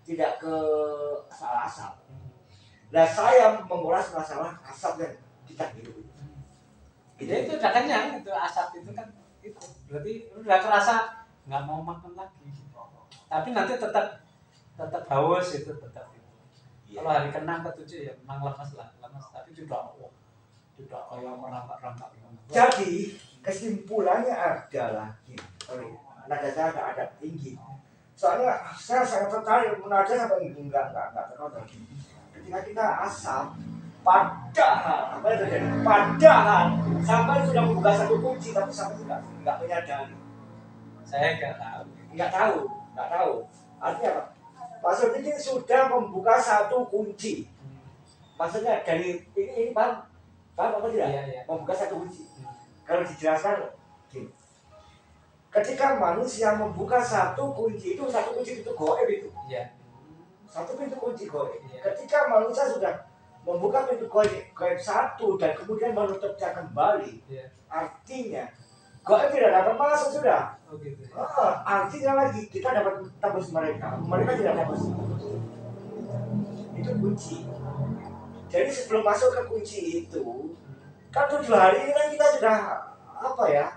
tidak ke salah asap. Nah saya mengulas masalah asap yang kita hidup itu udah kenyang itu asap itu kan itu berarti udah kerasa nggak mau makan lagi tapi nanti tetap haus itu tetap itu. Kalau hari ke-6 ke-7 ya memang lemas tapi tidak kayak merampak-rampak. Jadi kesimpulannya adalah nada saya ada tinggi. Soalnya saya sangat tertarik menada sampai enggak terkontrol lagi. Ketika kita asap, padahal apa yang terjadi? Padahal sampai sudah membuka 1 kunci tapi sampai enggak menyadari. Saya nggak tahu. Enggak tahu. Artinya apa? Pak Sodikin sudah membuka 1 kunci. Maksudnya dari ini paham apa tidak? Iya. Membuka 1 kunci. Kalau dijelaskan gini. Ketika manusia membuka 1 kunci itu 1 kunci itu goib itu. Iya. 1 pintu kunci goib. Iya. Ketika manusia sudah membuka pintu goib 1 dan kemudian menutupnya kembali, Iya. artinya goib tidak dapat masuk sudah. Oh gitu. Artinya lagi kita dapat tembus mereka tidak dapat. Itu kunci. Jadi sebelum masuk ke kunci itu, kan 7 hari ini kan kita sudah apa ya,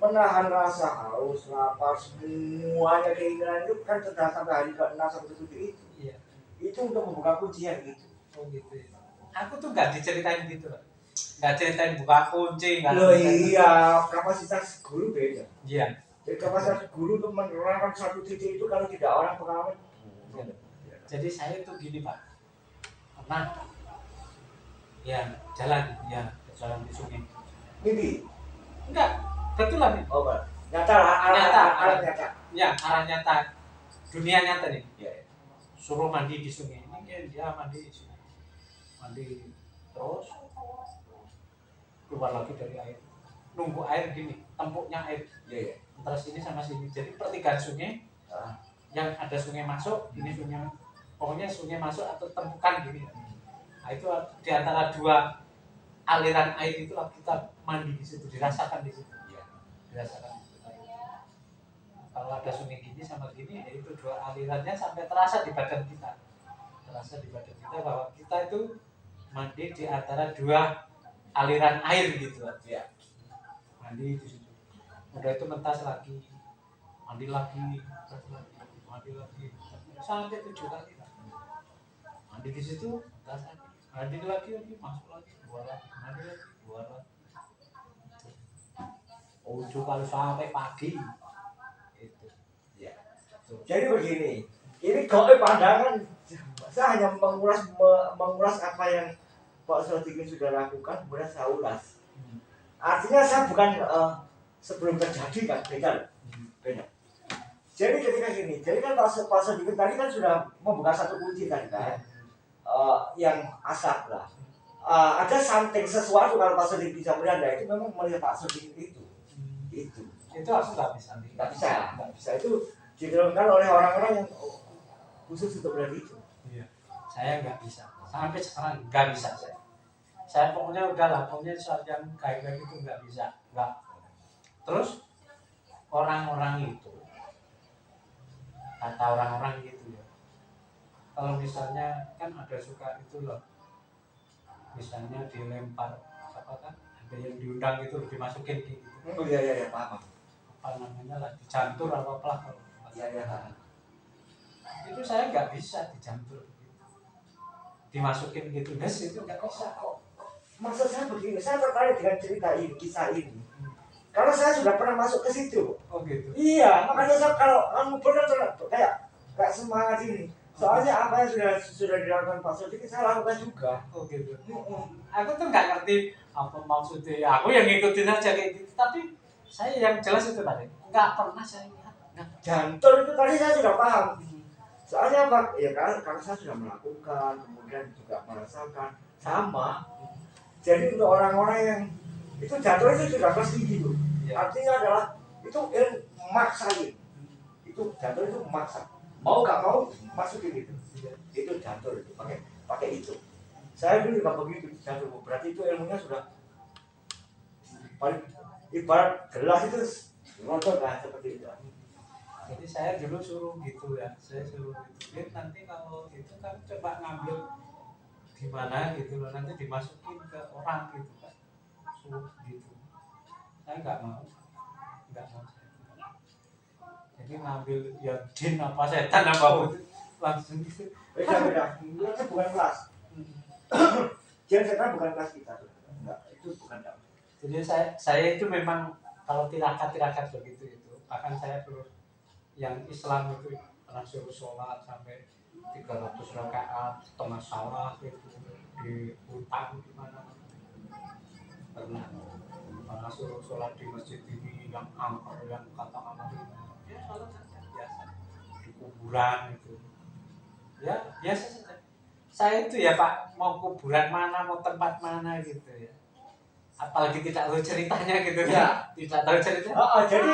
menahan rasa haus, lapar, semuanya keinginan itu kan sudah sampai hari ke-6 sampai ke-7 itu. Iya. Itu untuk membuka kunci yang itu. Oh gitu ya. Aku tuh nggak diceritain gitu loh. Nggak ceritain buka kunci, nggak Loh ceritain. iya, kapasitas guru beda. Iya. Jadi kapasitas guru untuk menerangkan 1 titik itu kalau tidak orang pengalaman. Jadi saya tuh gini Pak, pernah ya jalan di sungai. Mimpi. Enggak, betulan nih. Oh, Pak. Nyata arah nyata. Ya, arah nyata, dunia nyata nih. Iya. Suruh mandi di sungai. Ini kan dia mandi di sungai. Mandi terus keluar lagi dari air. Nunggu air gini, tempuknya air. Iya. Antara sini sama sini. Jadi pertigaan sungai, yang ada sungai masuk, ini sungai, pokoknya sungai masuk atau tempukan gini. Nah itu di antara aliran air itu kita mandi di situ, dirasakan di situ. Iya. Dirasakan di situ. Kalau ada sungai gini sama gini, ya itu dua alirannya sampai terasa di badan kita. Terasa di badan kita bahwa kita itu mandi di antara dua aliran air gitu. Iya. Mandi di situ. Udah itu mentas lagi, mandi lagi, mandi lagi, sampai 7 kali. Mandi di situ, mentas lagi, mandi lagi, masuk lagi, keluar lagi, mandi lagi, keluar lagi. 7 kali sampai pagi. Itu. Ya. Jadi begini, ini kalau pandangan saya hanya mengulas apa yang Pak Sodikin sudah lakukan, kemudian saya ulas. Artinya saya bukan sebelum terjadi kan, beda. Jadi ketika gini, jadi kan Pak Sodikin tadi kan sudah membuka satu kunci tadi kan, yang asap lah. Ada something sesuatu kalau Pak Sodikin bisa melihat, itu memang melihat Pak Sodikin itu aku nggak bisa. nggak bisa itu diturunkan oleh orang-orang yang khusus untuk melihat itu. Iya. Saya nggak bisa. Sampai sekarang nggak bisa saya. Saya pokoknya udah lah, pokoknya soal yang kayak gitu nggak bisa, nggak. Terus orang-orang itu, kata orang-orang gitu ya. Kalau misalnya kan ada suka itu loh, misalnya dilempar apa kan, ada yang diundang gitu, dimasukin gitu. Oh iya paham. Apa namanya lah, dijantur apa apalah kalau. Iya. Itu saya nggak bisa dijantur gitu. Dimasukin gitu, guys itu nggak bisa kok. Maksud saya begini, saya tertarik dengan cerita ini, kisah ini. Karena saya sudah pernah masuk ke situ. Oh gitu. Iya, makanya saya kalau kamu benar kayak semangat ini. Soalnya apa yang sudah dilakukan Pak Sodikin saya lakukan juga. Oh gitu. Aku tuh nggak ngerti apa maksudnya. Aku yang ngikutin aja kayak gitu. Tapi saya yang jelas itu tadi nggak pernah saya lihat. Jantung itu tadi saya sudah paham. Soalnya apa? Ya karena saya sudah melakukan, kemudian juga merasakan sama. Jadi untuk orang-orang yang itu jatuh itu sudah pasti gitu. Artinya adalah itu maksain. Itu jatuh itu maksa. Mau nggak mau masukin itu. Itu jatuh itu pakai itu. Saya dulu juga begitu jatuh. Berarti itu ilmunya sudah paling ibarat gelas itu ngotot lah seperti itu. Jadi saya dulu suruh gitu ya. Saya suruh gitu. Nanti kalau itu kan coba ngambil di mana gitu loh, nanti dimasukin ke orang gitu kan. Suruh gitu. Saya nggak mau. Jadi ngambil ya jin apa setan apa langsung gitu. Beda. Itu bukan kelas. Jin setan bukan kelas kita. Enggak, itu bukan. Jadi saya itu memang kalau tirakat begitu itu. Bahkan saya terus yang Islam itu pernah suruh sholat sampai 300 rakaat setengah sawah gitu di hutan di mana pernah suruh sholat di masjid ini yang angker yang katakanlah ya sholat saja biasa di kuburan itu ya biasa saja. Saya itu ya Pak mau kuburan mana mau tempat mana gitu ya, apalagi tidak tahu ceritanya gitu ya, tidak tahu ceritanya. Jadi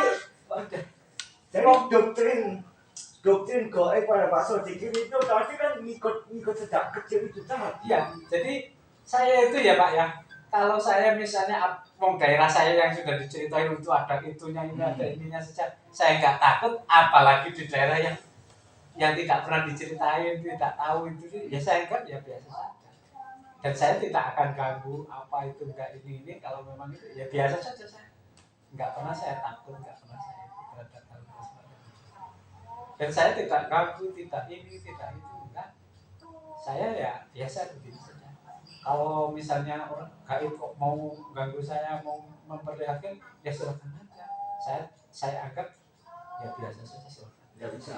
doktrin goib pada Pak Sodikin itu tadi kan ngikut sejak kecil itu tadi. Iya, jadi saya itu ya Pak ya, kalau saya misalnya mau daerah saya yang sudah diceritain itu ada itunya ini ada ininya saja, saya nggak takut, apalagi di daerah yang tidak pernah diceritain, tidak tahu itu ya saya anggap ya biasa saja. Dan saya tidak akan ganggu apa itu enggak ini kalau memang itu ya biasa saja saya. Nggak pernah saya takut, nggak pernah saya terhadap hal seperti itu. Dan saya tidak ganggu, tidak ini, tidak itu, enggak. Saya ya biasa begini saja. Kalau misalnya orang gaib kok mau ganggu saya, mau memperlihatkan, ya silakan aja. Saya anggap ya biasa saja silakan. Tidak bisa.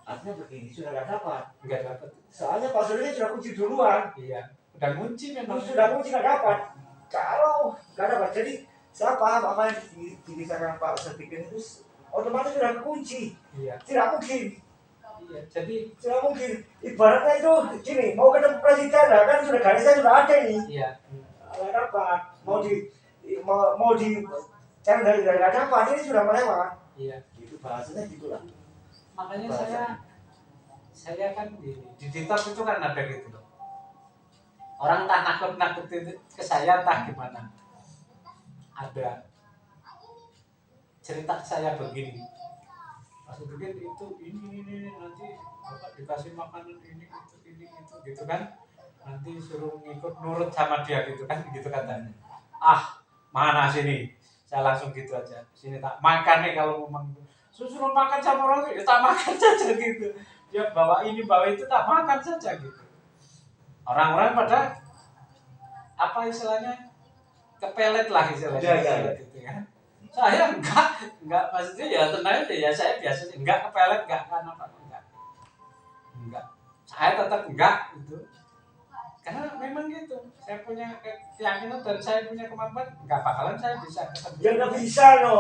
Artinya begini, sudah nggak dapat. Nggak dapat. Soalnya Pak Sodikin sudah kunci duluan. Iya. Udah kunci memang. Sudah kunci nggak dapat. Kalau nggak dapat, jadi saya paham apa yang dikisahkan Pak Sodikin itu otomatis sudah kunci. Iya. Tidak mungkin. Iya. Jadi Tidak mungkin. Ibaratnya itu gini, mau ketemu presiden lah kan sudah garisnya sudah ada nih. iya. Nggak dapat. Mau di cari dari nggak dapat, ini sudah melewat. Iya. Itu bahasanya gitulah. Makanya saya kan di TikTok itu kan ada gitu loh. Orang tak nakut ke saya entah gimana. Ada cerita ke saya begini. Pas begini itu ini nanti bapak dikasih makanan ini itu gitu kan. Nanti suruh ngikut nurut sama dia gitu kan, gitu katanya. Ah, mana sini? Saya langsung gitu aja. Sini tak makan nih kalau memang suruh makan sama orang itu, ya tak makan saja gitu. Dia bawa ini bawa itu tak makan saja gitu. Orang-orang pada apa istilahnya kepelet lah istilahnya Ya, ya, ya. kepelet gitu kan. Saya enggak maksudnya ya tenang aja ya saya biasanya enggak kepelet enggak apa enggak. Saya tetap enggak gitu. Karena memang gitu, saya punya keyakinan dan saya punya kemampuan, nggak bakalan saya bisa ketemu. Ya nggak bisa no,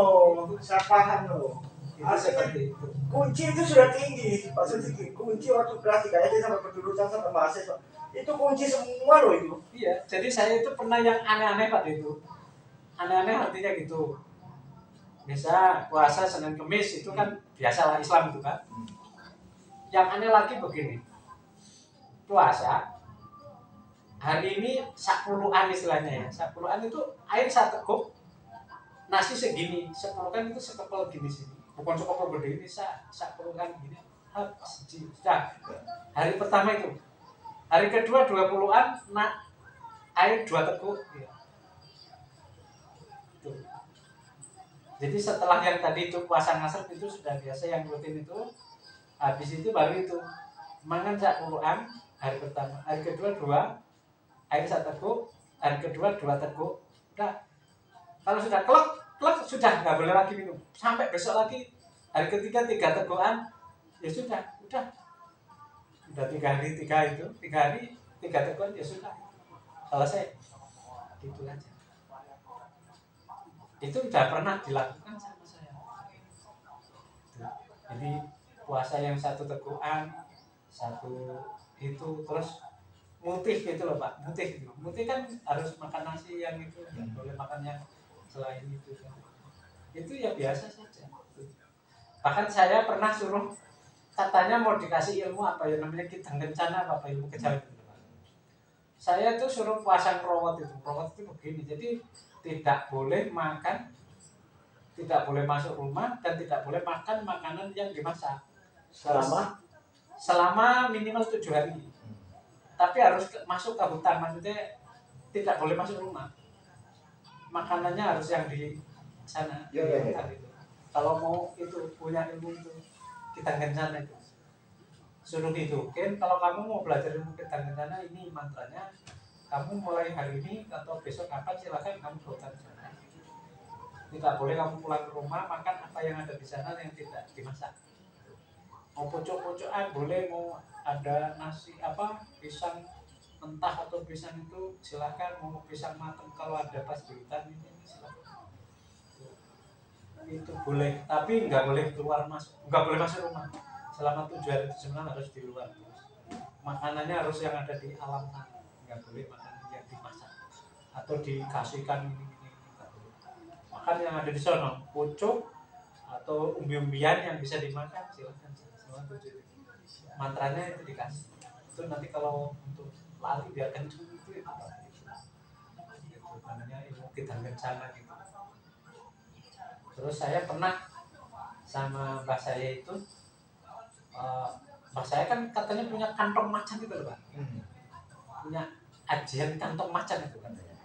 saya paham no. Itu seperti itu. Kunci itu sudah tinggi, Pak Suzuki. Kunci waktu kelas 3 aja sama pendudukan sama mahasiswa. Itu kunci semua loh itu. Iya, jadi saya itu pernah yang aneh-aneh Pak itu. Aneh-aneh artinya gitu. Bisa puasa Senin Kemis itu kan biasalah Islam itu kan. Yang aneh lagi begini. Puasa hari ini sakpuluhan istilahnya ya. Sakpuluhan itu air satu teguk, nasi segini, sepuluhan itu sekepel gini sini. Bukan sekepel gede ini, sakpuluhan gini. Sudah. Hari pertama itu. Hari kedua 20-an, air 2 teguk. Ya. Tuh. Jadi setelah yang tadi itu puasa ngasar itu sudah biasa, yang rutin itu. Habis itu baru itu. Mangan sakpuluhan hari pertama, hari kedua 2 air 1 teguk, hari kedua 2 teguk. Udah. Kalau sudah klek sudah nggak boleh lagi minum. Sampai besok lagi hari ketiga 3 tegukan, ya sudah. Udah 3 hari 3 itu, 3 hari 3 tegukan ya sudah. Selesai. Itu aja. Itu udah pernah dilakukan sama saya. Jadi puasa yang 1 tegukan, 1 itu terus mutih gitu loh Pak, mutih kan harus makan nasi yang itu, nggak boleh makan yang selain itu kan. Itu ya biasa saja. Bahkan saya pernah suruh, katanya mau dikasih ilmu apa ya namanya kidang kencana apa ilmu kejawen. Saya tuh suruh puasa rawat itu begini, jadi tidak boleh makan, tidak boleh masuk rumah dan tidak boleh makan makanan yang dimasak selama minimal 7 hari. Tapi harus masuk ke hutan, maksudnya tidak boleh masuk rumah. Makanannya harus yang di sana. Ya. Itu. Kalau mau itu punya ilmu itu kita kencana itu. Suruh hidupin. Kalau kamu mau belajar ilmu kita kencana, ini mantranya. Kamu mulai hari ini atau besok kapan silakan kamu ke hutan sana. Tidak boleh kamu pulang ke rumah makan apa yang ada di sana yang tidak dimasak. Mau pojok-pojokan boleh, mau ada nasi apa pisang mentah atau pisang itu silakan, mau pisang matang kalau ada pas di hutan ini silakan. Itu boleh, tapi nggak boleh keluar masuk, nggak boleh masuk rumah selama 7 hari 7 malam harus di luar. Makanannya harus yang ada di alam sana, nggak boleh makan yang dimasak atau dikasihkan ini. Makan yang ada di sana, pucuk atau umbi-umbian yang bisa dimakan silakan. Mantranya itu dikasih. Itu nanti kalau untuk lari biar kenceng itu apa? Itu namanya ilmu kidang kencana gitu. Terus saya pernah sama mbah saya itu, mbah saya kan katanya punya kantong macan gitu loh Pak. Punya ajian kantong macan itu katanya.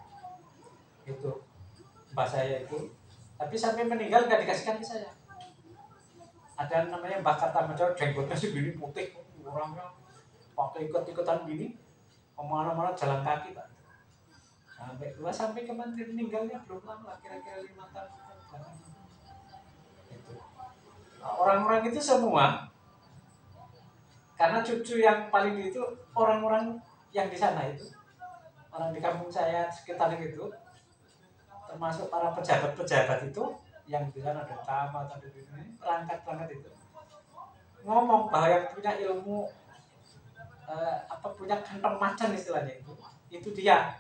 Itu mbah saya itu, tapi sampai meninggal nggak dikasihkan ke saya. Ada namanya Mbah Kartamajaya, jenggotnya segini putih, orangnya pakai ikat-ikatan gini, kemana-mana jalan kaki Pak. Sampai kemarin meninggalnya belum lama, kira-kira 5 tahun. Itu. Nah, orang-orang itu semua, karena cucu yang paling itu orang-orang yang di sana itu, orang di kampung saya sekitar itu, termasuk para pejabat-pejabat itu. Yang di sana ada camat, ada di sini perangkat itu ngomong bahwa yang punya ilmu punya kantong macan istilahnya itu dia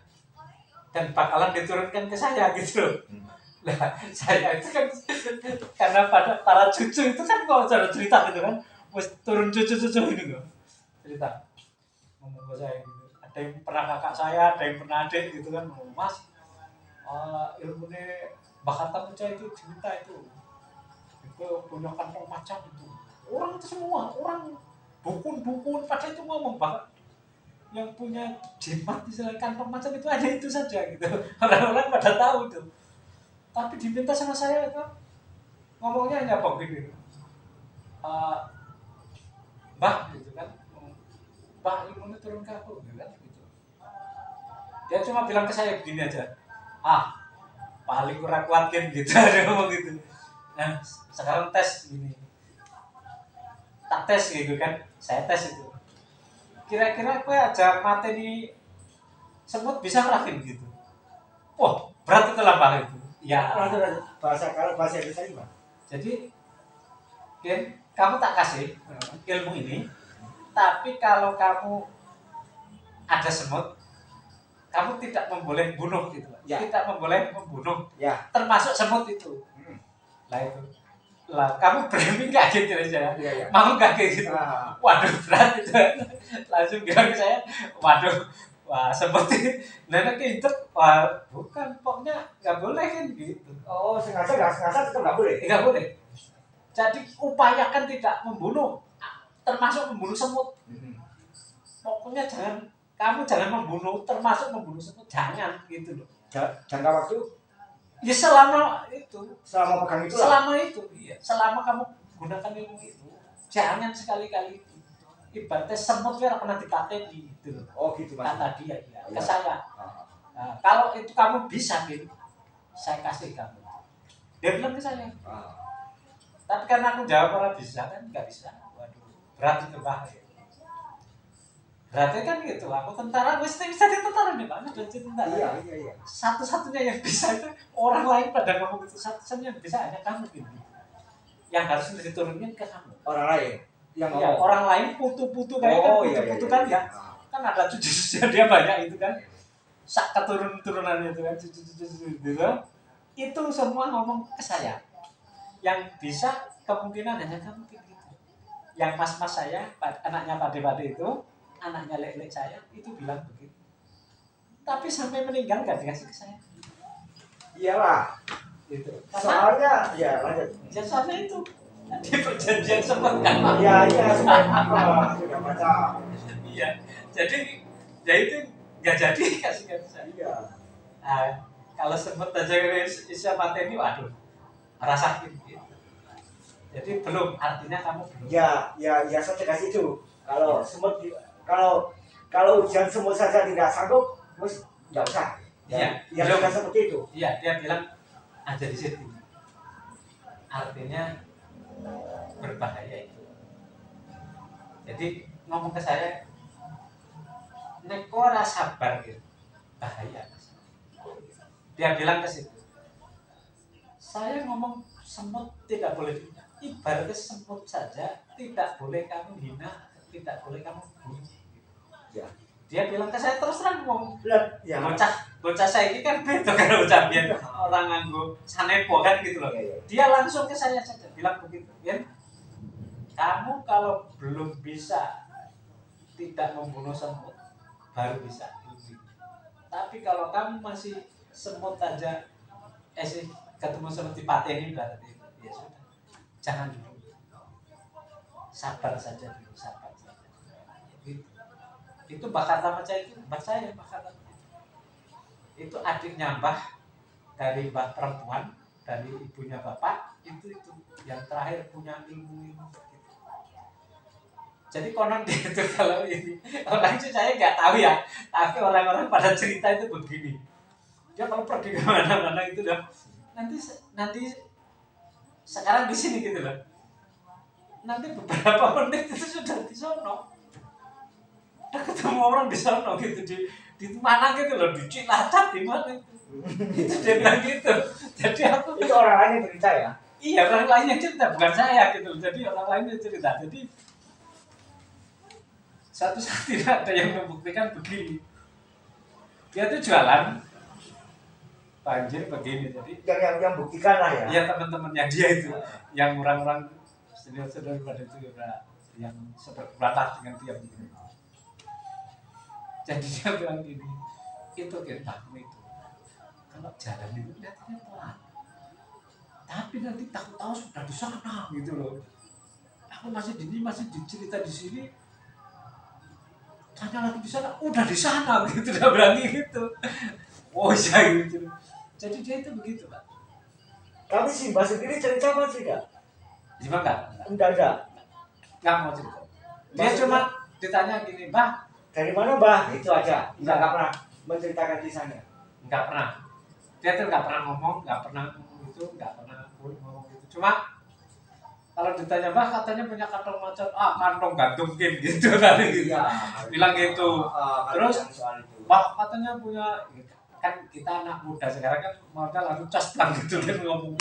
dan bakalan diturunkan ke saya gitu loh. Nah saya itu kan karena para cucu itu kan kalau cerita gitu kan, turun cucu ini loh cerita ngomong ke saya gitu, ada yang pernah kakak saya, ada yang pernah adik gitu kan, Mas, ilmunya Mbah Kartamuca itu diminta itu punya kantong macan itu. Orang itu semua, orang dukun-dukun pada itu ngomong bahkan yang punya jimat di selain kantong macan itu hanya itu saja gitu. Orang-orang pada tahu itu. Tapi diminta sama saya itu ngomongnya hanya begini. Mbah gitu kan. Mbah ilmunya turun ke aku gitu kan gitu. Dia cuma bilang ke saya begini aja. Paling kurang kuatin gitu dia ngomong gitu. Nah, sekarang tes gini. Tak tes gitu kan. Saya tes itu. Kira-kira gue aja mateni semut bisa ngelakuin gitu. Wah, berat itu lah Bang itu. Ya, bahasa Indonesia gimana? jadi kamu tak kasih ilmu ini, tapi kalau kamu ada semut, kamu tidak memboleh bunuh gitu. Ya. Tidak memboleh membunuh. Ya. Termasuk semut itu. Lah itu. Lah kamu berani nggak gitu aja? Ya. Mau nggak kayak gitu? Waduh berat itu. Langsung bilang ke saya, waduh, wah seperti nenek itu, wah bukan, pokoknya nggak boleh kan gitu. Oh, sengaja itu nggak boleh. Nggak boleh. Jadi upayakan tidak membunuh, termasuk membunuh semut. Pokoknya kamu jangan membunuh, termasuk membunuh semut, jangan gitu loh. Jangka waktu? Ya selama itu. Selama pegang itu lah. Selama itu, iya. Selama kamu gunakan ilmu itu, jangan sekali-kali itu. Ibaratnya semut yang pernah dipakai gitu loh. Oh gitu Mas. Kata dia ya, ke saya. Nah, kalau itu kamu bisa gitu, saya kasih kamu. Dia bilang ke saya. Tapi karena aku jawab orang bisa kan nggak bisa. Waduh, berat itu bahaya. Berarti kan gitu, aku tentara, mesti bisa di tentara nih Pak, sudah jadi tentara. Iya. Satu-satunya yang bisa itu orang lain pada ngomong itu, satu-satunya yang bisa hanya kamu gitu. Yang harus diturunin ke kamu. Orang lain yang ya, orang lain putu-putu kayak kan putu-putu kan ya. Kan ada cucu-cucu dia banyak itu kan. Sak keturunan itu kan cucu-cucu gitu. Itu semua ngomong ke saya. Yang bisa kemungkinan hanya kamu gitu. Yang mas-mas saya, anaknya pade-pade itu, anaknya lek-lek saya itu bilang begitu. Tapi sampai meninggal nggak dikasih ke saya. Iyalah. Gitu. Soalnya ya lanjut. Ya soalnya itu di perjanjian sempat kan. Iya sudah baca. Iya. Jadi ya itu nggak jadi kasih ke saya. Iya. Nah, kalau sempat aja bisa mateni, waduh, rasain gitu. Jadi belum, artinya kamu belum. Ya saya kasih itu. Kalau semut kalau ujian semut saja tidak sanggup, terus nggak usah. Iya. Ya bukan seperti itu. Iya, dia bilang ada di situ. Artinya berbahaya itu. Jadi ngomong ke saya, nek ora sabar gitu, bahaya. Dia bilang ke situ. Saya ngomong semut tidak boleh, ibaratnya semut saja tidak boleh kamu hina, tidak boleh kamu bunuh. Ya. Dia bilang ke saya terus terang ngomong. Ya. Bocah saya ini kan beda kan bocah biar orang nganggo sanepo kan gitu loh. Ya. Dia langsung ke saya saja bilang begitu, ya. Kamu kalau belum bisa tidak membunuh semut baru bisa. Tapi kalau kamu masih semut aja ketemu semut dipateni berarti ya sudah. Jangan dulu. Sabar saja dulu, sabar saja. Itu Mbah Kartamuca itu, mbah saya Mbah Kartamuca. Itu adiknya mbah dari mbah perempuan, dari ibunya bapak, itu yang terakhir punya ilmu gitu. Jadi konon dia itu kalau ini orang itu saya nggak tahu ya, tapi orang-orang pada cerita itu begini. Dia kalau pergi ke mana-mana itu dah nanti sekarang di sini gitu loh. Nanti beberapa menit itu sudah di sono. Udah ketemu orang di sono gitu di mana gitu loh, di Cilacap di mana itu. Itu dia bilang gitu. Jadi aku itu orang lain yang cerita ya. Iya, orang lain yang cerita, bukan saya gitu loh. Jadi orang lain yang cerita. Jadi satu saat tidak ada yang membuktikan begini. Dia tuh jualan banjir begini. Jadi yang buktikan lah ya. Iya, teman-temannya dia itu, yang orang-orang senior-senior pada itu yang seberata dengan dia begini. Jadi dia bilang gini, itu kehendakmu itu. Kalau jalan itu kelihatannya pelan. Tapi nanti tahu-tahu sudah di sana gitu loh. Aku masih dicerita di sini, tanya lagi di sana, udah di sana gitu, udah berani gitu. Oh iya gitu. Jadi dia itu begitu Pak. Tapi Simba sendiri cerita apa tidak? Gimana enggak? Enggak. Mau cerita. Dia Maksudnya- cuma ditanya gini, Mbak, Dari mana bah? Itu aja. Iya. Enggak pernah menceritakan kisahnya. nggak pernah. Dia tuh nggak pernah ngomong, nggak pernah gitu, nggak pernah ngomong gitu. Cuma kalau ditanya Mbak katanya punya kantong macan, kantong gantung mungkin gitu tadi gitu. Iya. Bilang gitu. Terus soal itu. Mbak katanya punya, kan kita anak muda sekarang kan modal langsung castang gitu kan ngomong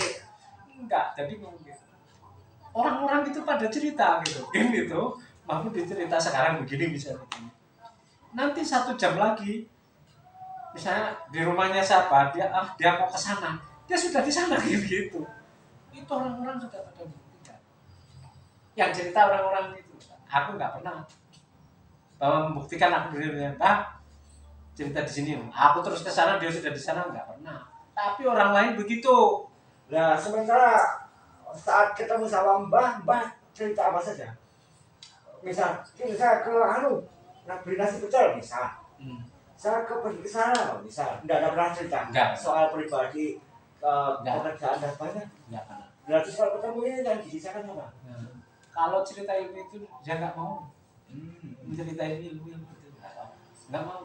enggak, jadi ngomong gitu. Orang-orang itu pada cerita gitu, ini tuh Mahmud dicerita sekarang begini misalnya begini. Nanti 1 jam lagi, misalnya di rumahnya siapa, dia mau ke sana, dia sudah di sana gitu. Itu orang-orang sudah pada buktikan. Yang cerita orang-orang itu, aku nggak pernah bahwa membuktikan aku dirinya, Pak cerita di sini, aku terus ke sana dia sudah di sana, nggak pernah. Tapi orang lain begitu. Nah, sementara saat ketemu sama Mbah cerita apa saja? Misal ke beli nasi pecel misal. Saya pergi ke sana misal. Enggak ada pernah cerita. Enggak. Soal pribadi, Enggak. pekerjaan dan banyak. Nggak pernah. Berarti soal ketemu ini yang disisakan apa? Nah, kalau cerita ilmu itu dia nggak mau menceritain ilmu itu, nggak mau.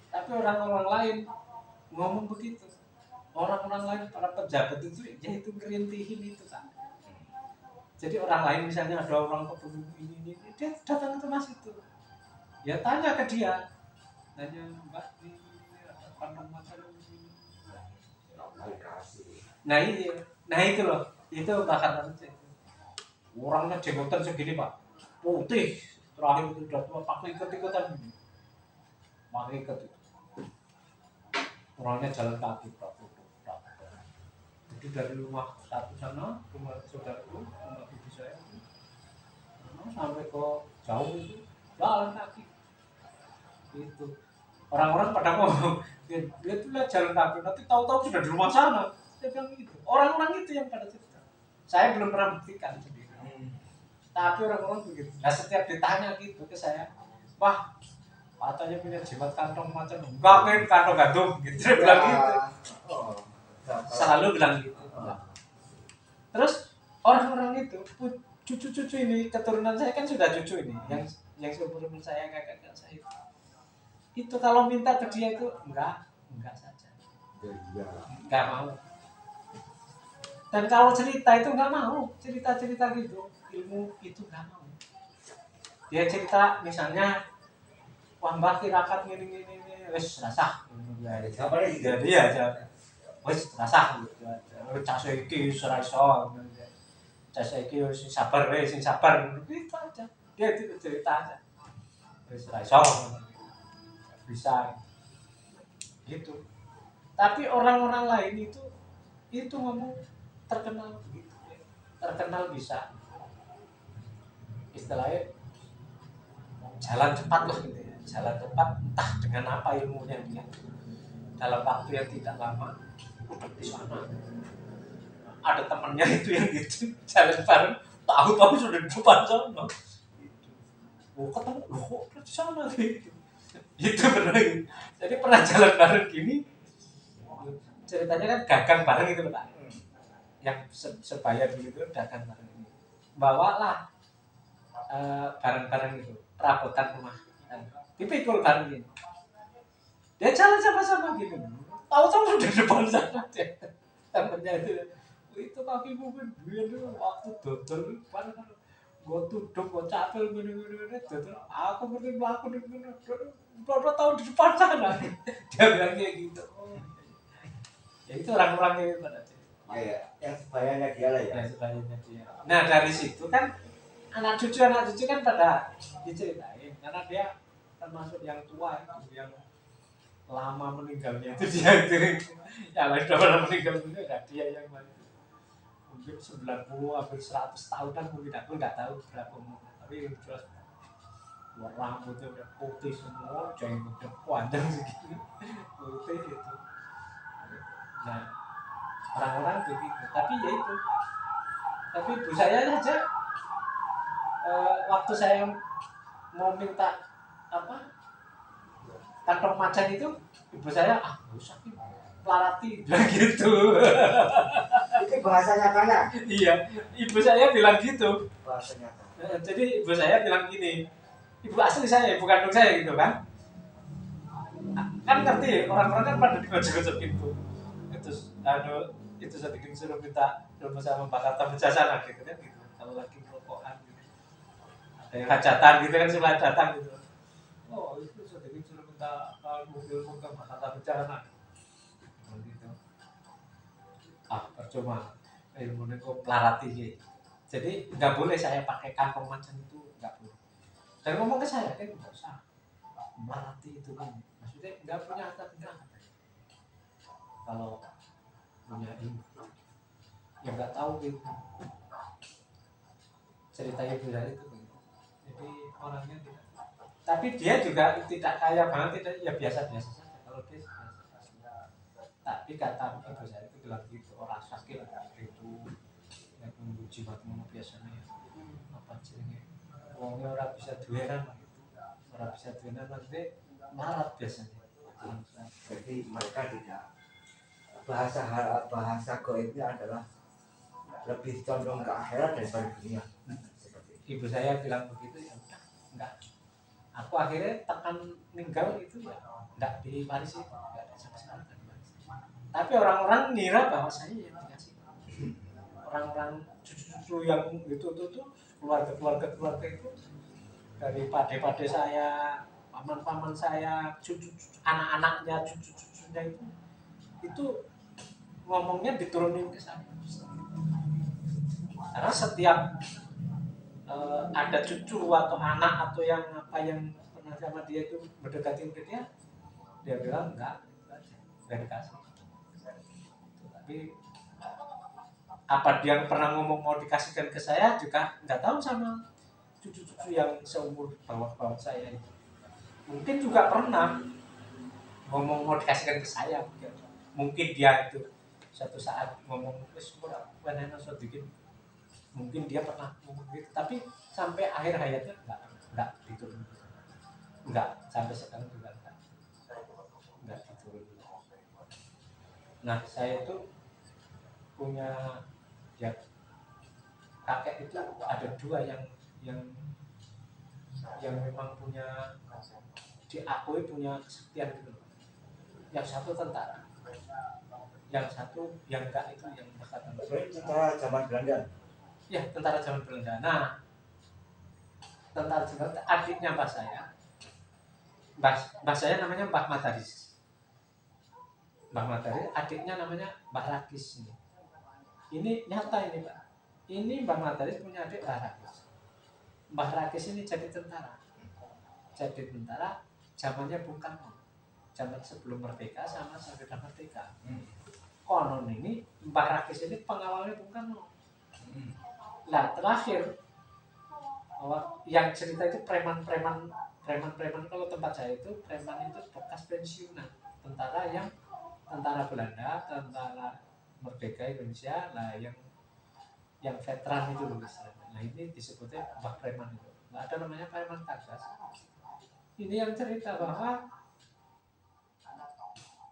Tapi orang-orang lain ngomong begitu. Orang-orang lain para pejabat itu ya itu ngerintihin itu kan. Jadi orang lain misalnya ada orang kebun ini dia datang ke mas itu, ya tanya ke dia, tanya Mbak ini ada kandang macan ini. Nah itu loh, itu bahkan orangnya jenggotan segini Pak, putih, terakhir itu udah tua pakai ikut-ikutan ini, pakai ikut itu. Orangnya jalan kaki Pak. Jadi dari rumah satu sana, rumah saudaraku, rumah ibu saya, sampai ke jauh itu jalan kaki. Itu orang-orang pada ngomong, dia tuh lihat jalan kaki, nanti tahu-tahu sudah di rumah sana. Dia bilang gitu. Orang-orang itu yang pada cerita. Saya belum pernah buktikan sendiri. Tapi orang-orang begitu. Nah setiap ditanya gitu ke saya, wah katanya punya jimat kantong macan, enggak main kantong gantung, gitu. Dia bilang gitu. Selalu bilang gitu. Terus orang-orang itu cucu-cucu ini keturunan saya kan sudah cucu ini yang seumur saya kakak saya itu kalau minta ke dia itu enggak saja, enggak mau. Dan kalau cerita itu enggak mau, cerita gitu ilmu itu enggak mau. Dia cerita misalnya wah mbak tirakat ini wes rasah jadi aja wis rasah gitu. Cas iki wis ora iso. Cas iki wis sabar wae, sing sabar gitu aja. Dia itu cerita aja. Wis ora iso. Bisa gitu. Tapi orang-orang lain itu ngomong terkenal begitu. Terkenal bisa istilahnya jalan cepat lah gitu ya. Jalan cepat entah dengan apa ilmunya dia. Dalam waktu yang tidak lama di sana ada temannya itu yang gitu jalan bareng tahu-tahu sudah di depan sana ketemu kok di sana gitu itu benar gitu. Jadi pernah jalan bareng gini ceritanya kan dagang bareng gitu Pak, yang sebaya dulu itu dagang bareng ini bawalah barang-barang itu perabotan rumah dipikul bareng ini dia jalan sama-sama gitu tahu-tahu sudah depan sana temennya itu kakimu biar waktu dodol kan gue tuduk gue capek gini dodol aku ngerti melakukan ini berapa tahun di depan sana dia bilang kayak gitu. Ya itu orang-orang yang pada yang sebayanya dia lah ya. sebayanya dia. Nah dari situ kan anak cucu kan pada diceritain karena dia termasuk yang tua itu yang lama meninggalnya itu dia itu yang lain udah pernah meninggal itu ada dia yang mungkin 90 hampir 100 tahunan mungkin aku nggak tahu berapa umur tapi jelas rambutnya udah putih semua, jenggotnya panjang segini, putih gitu. Nah, orang-orang begitu. Tapi ya itu. Tapi ibu saya saja waktu saya mau minta apa kantong macan itu, ibu saya nggak usah nih, pelarati bilang gitu. Itu bahasa nyatanya. Iya, ibu saya bilang gitu. Bahasa nyata. Jadi ibu saya bilang gini, ibu asli saya, ibu kandung saya gitu kan. Kan ngerti orang-orang kan pada digojok-gojok gitu. Itu saya bikin suruh minta ilmu sama Mbak Kata Bejasana gitu kan gitu. Kalau lagi merokokan gitu. Ada yang hajatan gitu kan, sudah datang gitu. Oh itu saya bikin suruh minta ilmu ke Mbak Kata Bejasana. Gitu. Percuma ilmunya kok pelarati gitu. Jadi nggak boleh saya pakai kantong macan itu, nggak boleh. Dan ngomong ke saya kan nggak usah pelarati itu kan. Maksudnya nggak punya harta benda. Kalau punya ilmu ya nggak tahu gitu cerita ibu dari itu gitu. Jadi orangnya tidak, tapi dia juga tidak kaya banget, tidak, ya biasa-biasa saja kalau dia biasa. Tapi kata ibu saya itu bilang gitu, orang sakit itu yang memuji matmu biasanya apa jenenge wongnya orang bisa duweran gitu, orang bisa duweran nanti marat biasanya. Jadi mereka tidak bahasa goibnya adalah lebih condong ke akhirat daripada dunia. Seperti itu. Ibu saya bilang begitu ya udah, enggak. Aku akhirnya tekan meninggal itu ya enggak diwarisi, enggak ada sama sekali enggak diwarisi. Tapi orang-orang ngira bahwa saya yang dikasih. Orang-orang cucu-cucu yang itu tuh keluarga itu dari pade-pade saya, paman-paman saya, cucu-cucu, anak-anaknya, cucu-cucunya itu ngomongnya diturunin ke saya. Karena setiap ada cucu atau anak atau yang apa yang pernah sama dia itu mendekatin ke dia bilang enggak dikasih. Tapi apa dia pernah ngomong mau dikasihkan ke saya juga nggak tahu sama cucu-cucu yang seumur bawah saya itu. Mungkin juga pernah ngomong mau dikasihkan ke saya, mungkin dia itu suatu saat ngomong wis benar sedikit, mungkin dia pernah ngomong gitu, tapi sampai akhir hayatnya enggak diturun, enggak sampai sekarang juga enggak diturun. Nah saya itu punya ya kakek itu ada dua yang memang punya diakui punya kesaktian gitu. Yang satu tentara, yang satu yang enggak itu yang berkata Tentara zaman Belanda. ya tentara zaman Belanda. Nah tentara zaman adiknya mbah saya namanya Mbah Mataris. Mbah Mataris adiknya namanya Mbah Rakis. Ini nyata ini Pak. Ini Mbah Mataris punya adik Mbah Rakis. Mbah Rakis ini jadi tentara zamannya Bung Karno, zaman sebelum merdeka sama sesudah merdeka. Konon ini Mbah Rakis ini pengawalnya Bung Karno. Nah terakhir yang cerita itu preman kalau tempat saya itu preman itu bekas pensiunan tentara Belanda, tentara merdeka Indonesia lah, yang veteran itu loh istilahnya. Nah ini disebutnya Mbah Preman itu. Nggak ada namanya preman kagas. Ini yang cerita bahwa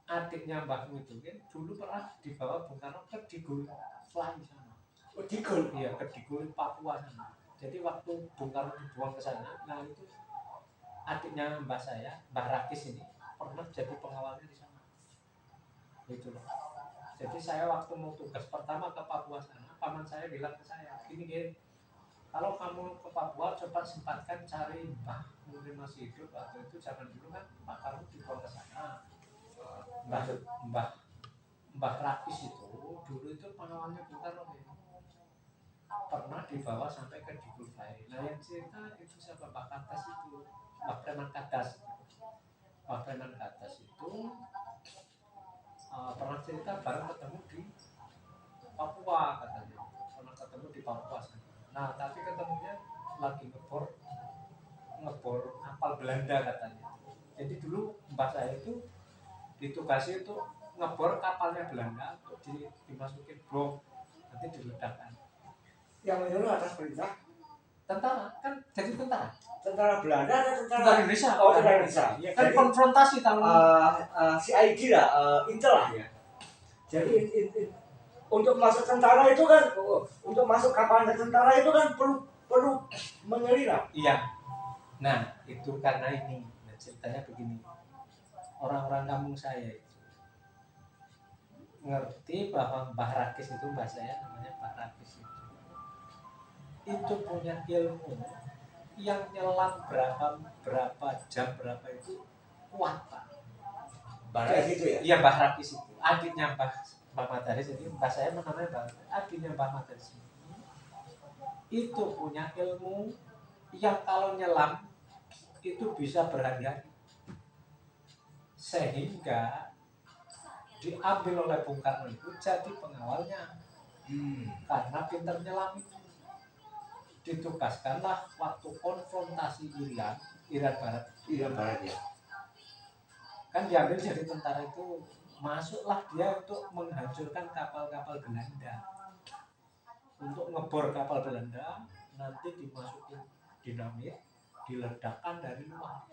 adiknya Mbahmu itu kan dulu pernah dibawa Bung Karno ke Digul Fly sana. Oh, Digul? Iya, ke Digul Papua sana. Jadi waktu Bung Karno dibuang ke sana, nah itu adiknya Mbah saya, Mbah Rakis ini pernah jadi pengawalnya di sana. Itu loh. Jadi saya waktu mau tugas pertama ke Papua sana, paman saya bilang ke saya, gini, kalau kamu ke Papua coba sempatkan cari Mbah mungkin masih hidup atau itu zaman dulu kan Pak Karno dibawa ke sana. Mbah Rakis itu dulu itu pengawalnya Bung Karno pernah dibawa sampai ke Digul Fly. Nah yang cerita itu siapa? Mbah Katas itu, Mbah Preman Katas. Mbah Preman Katas itu pernah cerita bareng ketemu di Papua katanya, pernah ketemu di Papua. Nah tapi ketemunya lagi ngebor ngebor kapal Belanda katanya. Jadi dulu mbah saya itu ditugasi untuk ngebor kapalnya Belanda untuk dimasukin bom nanti diledakkan. Yang menyuruh atas perintah Tentara kan jadi tentara. tentara Belanda atau Tentara Indonesia. Oh, tentara Indonesia. Ya kan Jadi, konfrontasi tahun CID lah, Intel lah ya. Jadi untuk masuk tentara itu kan, untuk masuk kapal tentara itu kan perlu menyelinap. iya. Nah, itu karena ini. Nah, ceritanya begini. Orang-orang kampung saya itu ngerti bahwa Mbah Rakis itu, mbah saya namanya Mbah Rakis itu punya ilmu yang nyelam berapa jam berapa itu kuat Pak. Kayak gitu ya. Iya Mbah Rakis itu adiknya Mbah Madaris, jadi mbah saya namanya Mbah, adiknya Mbah Madaris itu punya ilmu yang kalau nyelam itu bisa berhari-hari, sehingga diambil oleh Bung Karno itu jadi pengawalnya karena pinter nyelam itu. Ditugaskanlah waktu konfrontasi Irian Barat ya. kan diambil jadi tentara itu, masuklah dia untuk menghancurkan kapal-kapal Belanda, untuk ngebor kapal Belanda, nanti dimasukin dinamit, diledakkan dari luar.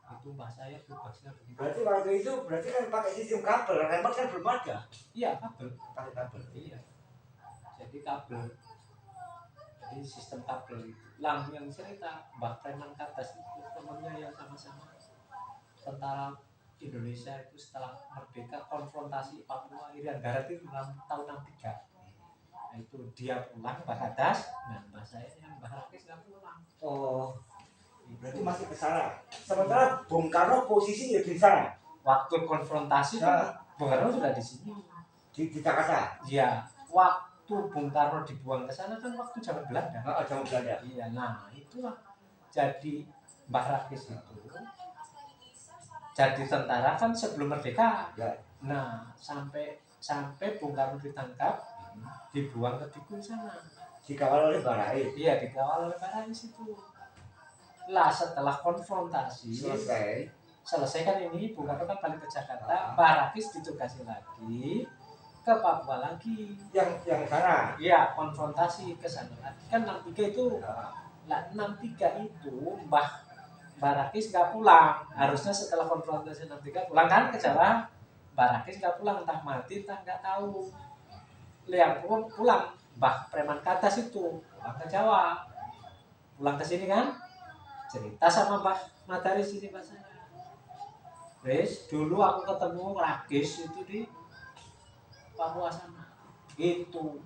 Itu mbah saya tugasnya begitu. Berarti waktu itu kan pakai sistem kabel, remote kan belum ada. Iya kabel, Pakai kabel. iya. Jadi kabel, jadi sistem kabel itu. Lang yang cerita Mbah Preman Kartas itu temannya yang sama-sama tentara Indonesia itu setelah merdeka konfrontasi Papua Irian Barat itu tahun 63. Nah, itu dia pulang Mbah Kartas, nah mbah saya yang Mbah Rakis nggak pulang. Oh, berarti masih ke sana. Sementara Bung Karno posisi di sana. Waktu konfrontasi Nah, Bung Karno sudah di sini. di Jakarta. Iya, waktu Bung Karno dibuang ke sana kan waktu zaman Belanda. Zaman Belanda. Iya, nah itulah jadi Mbah Rakis itu jadi tentara kan sebelum merdeka. Ya. Nah, sampai Bung Karno ditangkap, dibuang ke Dikun sana. Dikawal oleh Barais. Iya, dikawal oleh Barais itu. Lah setelah konfrontasi selesai kan ini Bung Karno kan balik ke Jakarta, Mbah Rakis ditugasi lagi ke Papua lagi. Yang sana. Iya, konfrontasi ke sana lagi. Kan 63 itu. Lah 63 itu Mbah Rakis nggak pulang, harusnya setelah konfrontasi 63 pulang kan ke Jawa. Mbah Rakis nggak pulang, entah mati entah nggak tahu. Lihat pulang Mbah Preman Kartas itu pulang ke Jawa, pulang ke sini kan, cerita sama Mbah Madaris ini Pak saya. Terus dulu aku ketemu Rakis itu di Papua sana, itu.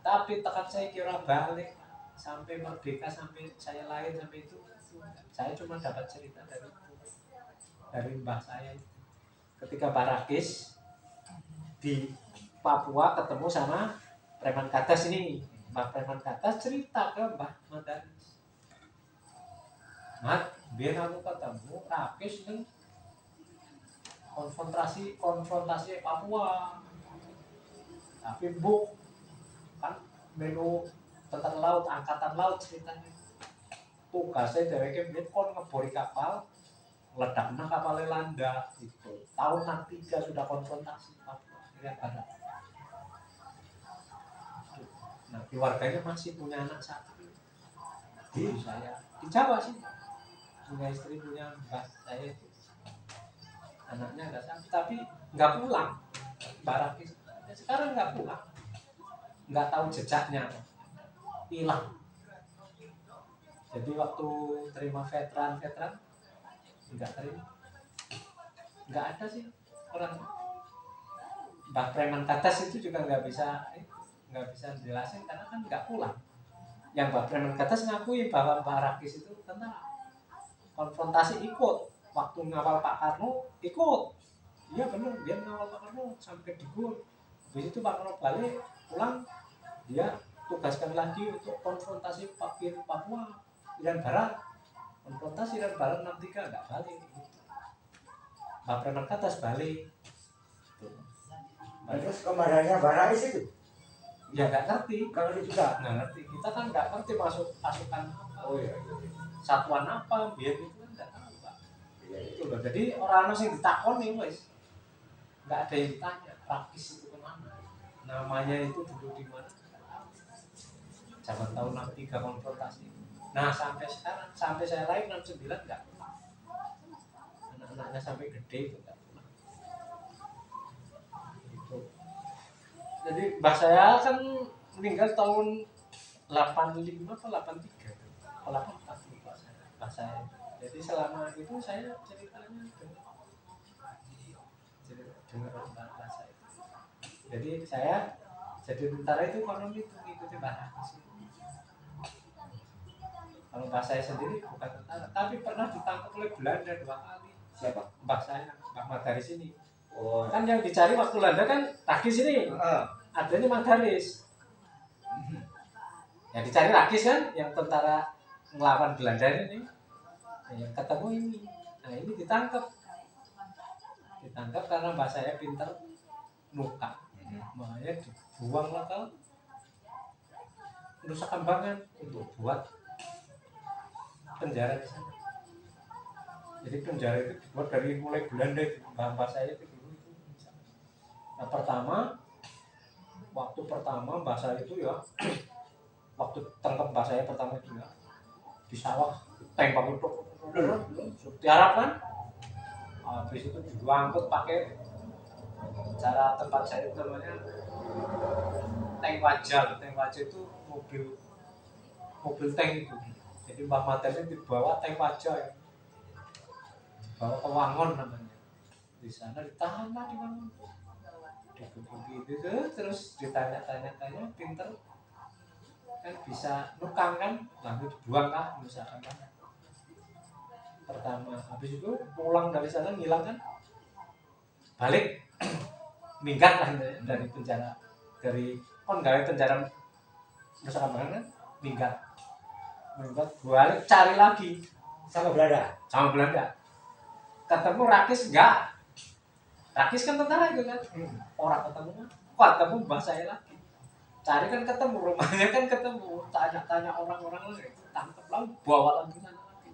Tapi tekan saya kira balik sampai merdeka, sampai saya lahir, sampai itu saya cuma dapat cerita dari mbah saya ketika Mbah Rakis di Papua ketemu sama Preman Kartas ini. Mbah Preman Kartas cerita ke Mbah Madaris, Mat, biar aku ketemu Rakis nih konfrontasi Papua, tapi bu kan menu tentara laut, angkatan laut ceritanya. Tugasnya dari Kemdit kon ngebori kapal, ledaknya kapal Belanda itu. Tahun 63 sudah konfrontasi Papua Irian Barat. Nah, keluarganya masih punya anak satu. Di saya di Jawa sih. Punya istri, punya mbah saya itu. Anaknya nggak satu, tapi nggak pulang. Mbah Rakis sekarang nggak pulang. Nggak tahu jejaknya. Hilang. Jadi waktu terima veteran nggak terima, nggak ada sih orang. Mbah Preman Kartas itu juga nggak bisa jelasin karena kan nggak pulang. Yang Mbah Preman Kartas ngakui bahwa Mbah Rakis itu tentara, konfrontasi ikut, waktu ngawal Pak Karno ikut, iya benar dia ngawal Pak Karno sampai di Gur. Habis itu Pak Karno balik pulang, dia tugaskan lagi untuk konfrontasi Papua Irian Barat. Konfrontasi Irian Barat 63 nggak balik. Mbah Preman Kartas balik. Terus komandannya Barais itu? Ya nggak ngerti. Kalau itu juga. Nggak ngerti. Kita kan nggak ngerti pasukan apa. Oh iya. satuan apa biar itu kan nggak tahu Pak. Iya, iya. Itu loh. Jadi orang sing ditakoni wis nggak ada yang ditanya praktis itu kemana, namanya itu dulu di mana, zaman tahun 63 konfrontasi. Nah sampai sekarang, sampai saya lahir 69 nggak, anak-anaknya sampai gede itu nggak pulang. Itu. Jadi mbah saya kan meninggal tahun 85 atau 83 atau 84 lupa saya, mbah saya. Jadi selama itu saya ceritanya dengar bahasa itu. Jadi saya jadi tentara itu konon itu mengikuti bahasa Inggris. Kalau mbah saya sendiri bukan tentara, tapi pernah ditangkap oleh Belanda 2 kali. Siapa? Mbah saya, Mbah Madaris ini. Oh. Kan yang dicari waktu Belanda kan Rakis ini. Adanya Madaris. Yang dicari Rakis kan, yang tentara ngelawan Belanda ini. Yang ketemu ini. Nah ini ditangkap. Ditangkap karena mbah saya pinter nuka. Makanya dibuang lah ke Nusa Kambangan untuk buat penjara di sana. Jadi penjara itu dibuat dari mulai Belanda itu, mbah saya itu dulu itu. Nah waktu pertama mbah saya itu ya, waktu tangkap mbah saya pertama itu ya, di sawah tembak itu, diharapkan, habis itu diangkut pakai cara tempat saya itu namanya tank wajal. Tank wajal itu mobil tank itu. Jadi Mbah Maten itu dibawa tank wajal ya. Dibawa ke Wangon namanya. Di sana ditahan lah di Wangon. Digebuki itu terus ditanya-tanya pinter kan bisa nukang kan, lalu dibuang lah misalkan kan. Pertama habis itu pulang dari sana ngilang kan, balik minggat lah dari penjara, dari dari penjara Nusa Kambangan kan, minggat balik cari lagi Sama Belanda. Ketemu Rakis enggak, Rakis kan tentara itu kan, orang ketemu mbah saya lagi, cari kan ketemu, rumahnya kan ketemu, tanya orang-orang lagi, tangkap lagi, bawa lagi sana lagi.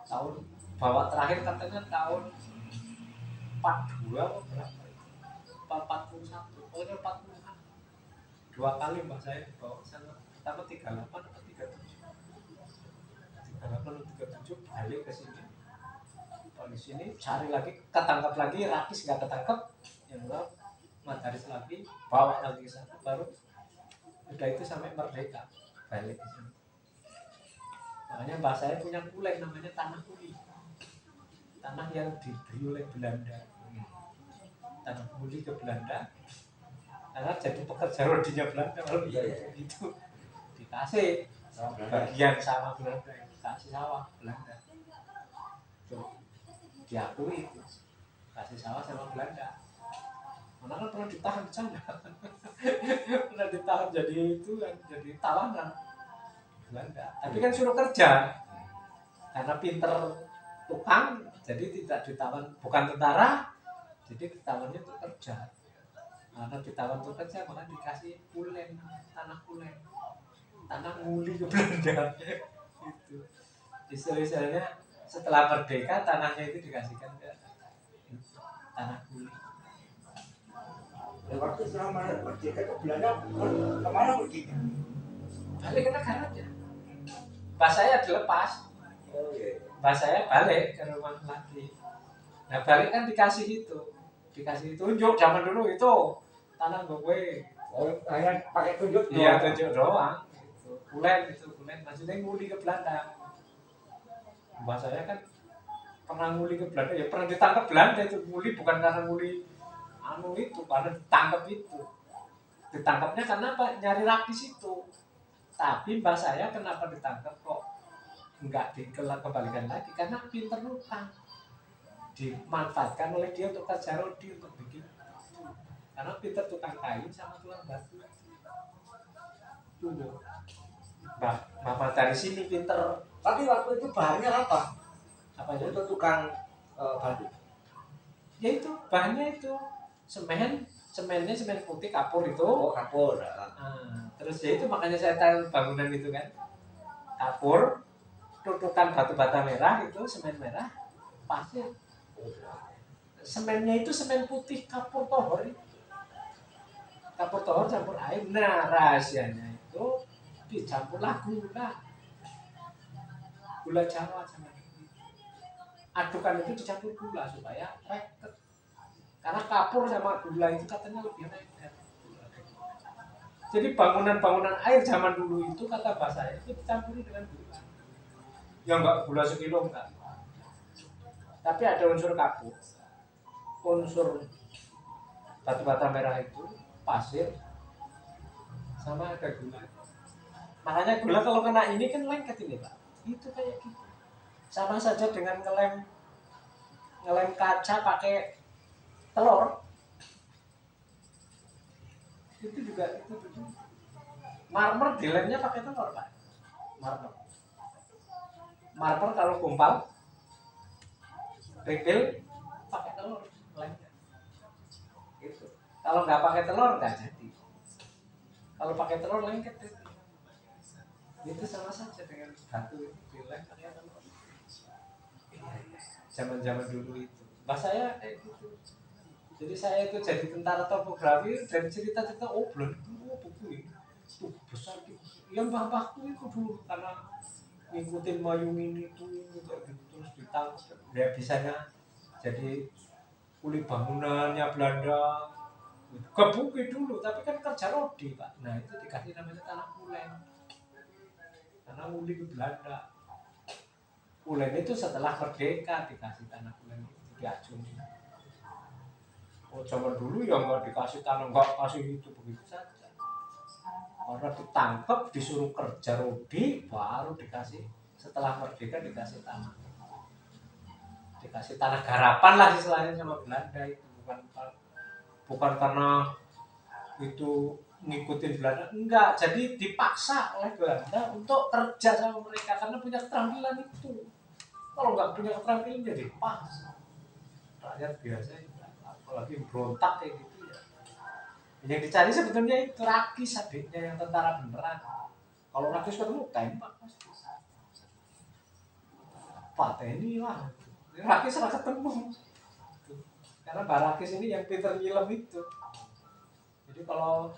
Tahun bawa terakhir katanya tahun 42 atau berapa itu? 41, pokoknya 40-an. 2 kali mbak saya dibawa ke sana. Pertama 38 atau 37. 38 atau 37 balik ke sini. Kalau di sini cari lagi, ketangkap lagi, Rakis nggak ketangkap, yang enggak Madaris lagi, bawa lagi ke sana, baru udah itu sampai merdeka balik ke sini. Makanya mbak saya punya kulen namanya tanah kuli, tanah yang diberi oleh Belanda, tanah kuli ke Belanda karena jadi pekerja rodinya Belanda. Kalau itu dikasih bagian sama Belanda, dikasih sawah Belanda, tuh diakui itu kasih sawah sama Belanda. Mana kan pernah ditahan di sana pernah ditahan jadi itu kan, jadi tawanan Belanda, tapi kan suruh kerja karena pinter tukang, jadi tidak ditawan, bukan tentara, jadi ditawannya untuk kerja. Karena ditawan untuk kerja maka dikasih kulen, tanah kulen, tanah nguli ke Belanda itu. Istilah-istilahnya setelah merdeka tanahnya itu dikasihkan ke tanah kuli. Waktu selama merdeka ke Belanda kemana perginya? Balik ke negaranya. Mbah saya dilepas. Oh iya. Mbah saya balik ke rumah lagi. Nah balik kan dikasih tunjuk, zaman dulu itu tanah gue. Oh hanya pakai tunjuk doang. Iya tunjuk doang. Kulen maksudnya nguli ke Belanda. Mbah saya kan pernah nguli ke Belanda, ya pernah ditangkap Belanda itu. Nguli bukan karena nguli itu, karena ditangkap itu. Ditangkapnya karena apa? Nyari Rakis itu. Tapi mbah saya kenapa ditangkap kok enggak dikembalikan lagi? Karena pinter nukang, dimanfaatkan oleh dia untuk kerja rodi, untuk bikin itu. Karena pinter tukang kayu sama tukang batu. Tunggu, Mbah dari sini pinter. Tapi waktu itu bahannya apa? Apa ya? Untuk tukang batu. Ya itu bahannya itu semennya semen putih kapur itu. Oh kapur. Nah, terus ya itu makanya saya tahu bangunan itu kan kapur, tutukan batu bata merah itu semen merah, pasir. Semennya itu semen putih kapur tohor, kapur tohor campur air. Nah rahasianya itu dicampurlah gula Jawa sama adukan itu dicampur gula supaya reket. Karena kapur sama gula itu katanya lebih reket. Jadi bangunan-bangunan air zaman dulu itu kata bahasa itu dicampuri dengan gula. Ya enggak gula sekilo enggak. Tapi ada unsur kapur, unsur batu bata merah itu, pasir, sama ada gula. Makanya gula kalau kena ini kan lengket ini Pak. Itu kayak gitu. Sama saja dengan ngelem kaca pakai telur. Itu juga. Marmer dilemnya pakai telur Pak. Marmer kalau gumpal, refill pakai telur lemnya. Gitu. Kalau nggak pakai telur nggak jadi. Kalau pakai telur lengket itu sama saja dengan batu itu dilem pakai telur. Zaman-zaman dulu itu. Pas saya kayak gitu. Jadi saya itu jadi tentara topografi dari cerita-cerita belum buku ini. Besar gitu. Yang mbah-mbahku itu dulu karena ngikutin Mayungin itu kayak gitu terus ditangkap. Ya bisanya jadi kuli bangunannya Belanda. Kebuki dulu, tapi kan kerja rodi Pak. Nah itu dikasih namanya tanah kulen. Karena nguli ke Belanda. Kulen itu setelah merdeka dikasih tanah kulen itu diacungi. Oh zaman dulu ya nggak dikasih tanah, nggak kasih itu begitu saja. Karena ditangkap disuruh kerja rodi baru dikasih, setelah merdeka dikasih tanah. Dikasih tanah garapan lah istilahnya sama Belanda itu, bukan karena itu ngikutin Belanda, enggak, jadi dipaksa oleh Belanda untuk kerja sama mereka karena punya keterampilan itu. Kalau nggak punya keterampilan jadi paksa. Rakyat biasa, apalagi berontak kayak gitu ya. Yang dicari sebetulnya itu Rakis adiknya yang tentara beneran. Kalau Rakis ketemu tembak pasti. Pateni lah. Rakis nggak ketemu. Karena Barakis ini yang pintar nyilem itu. Jadi kalau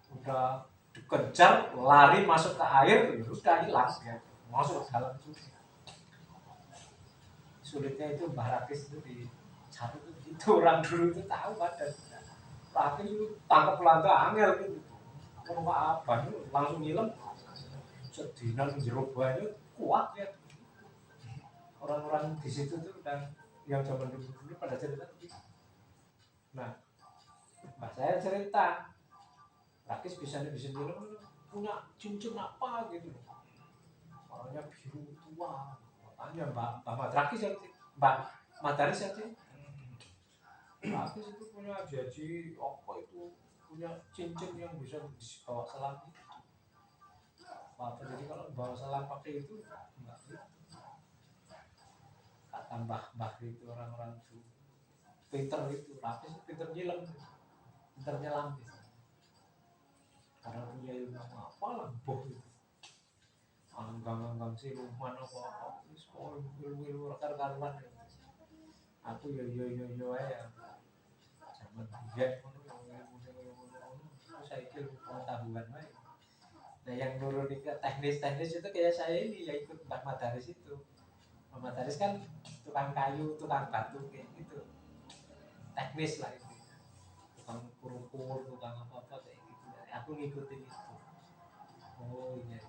udah dikejar lari masuk ke air ya udah hilang ya, masuk ke dalam juga. Sulitnya itu Barakis itu dicari itu orang dulu itu tahu pada Rakis itu tangkap pelangga angel gitu. Kalau apa itu langsung nyilem sedinan jeruk banyak kuat ya. Orang-orang di situ tuh udah yang zaman dulu pada cerita begitu. Nah, saya cerita Rakis bisa nyilem punya cincin apa gitu, warnanya biru tua, makanya Mbak Matrakis ya, Mbak Mataris ya, Rakis itu punya jaji apa itu, punya cincin yang bisa dibawa selam itu. Apa jadi kalau bawa selam pakai itu enggak gitu. Kata mbah itu orang-orang itu pinter itu, Rakis itu pinter nyilem, pinter nyelam gitu. Karena punya ilmu apa lah boh itu, anggang siluman apa ilmu rekan-rekan aku yo ya zaman biyen ilmu saya ilmu pengetahuan baik. Nah yang nurun ke teknis itu kayak saya ini ya ikut Mbak Madaris itu. Mbak Madaris kan tukang kayu, tukang batu kayak gitu, teknis lah itu, tukang kurung tukang apa kayak gitu. Aku ngikutin itu. Oh iya.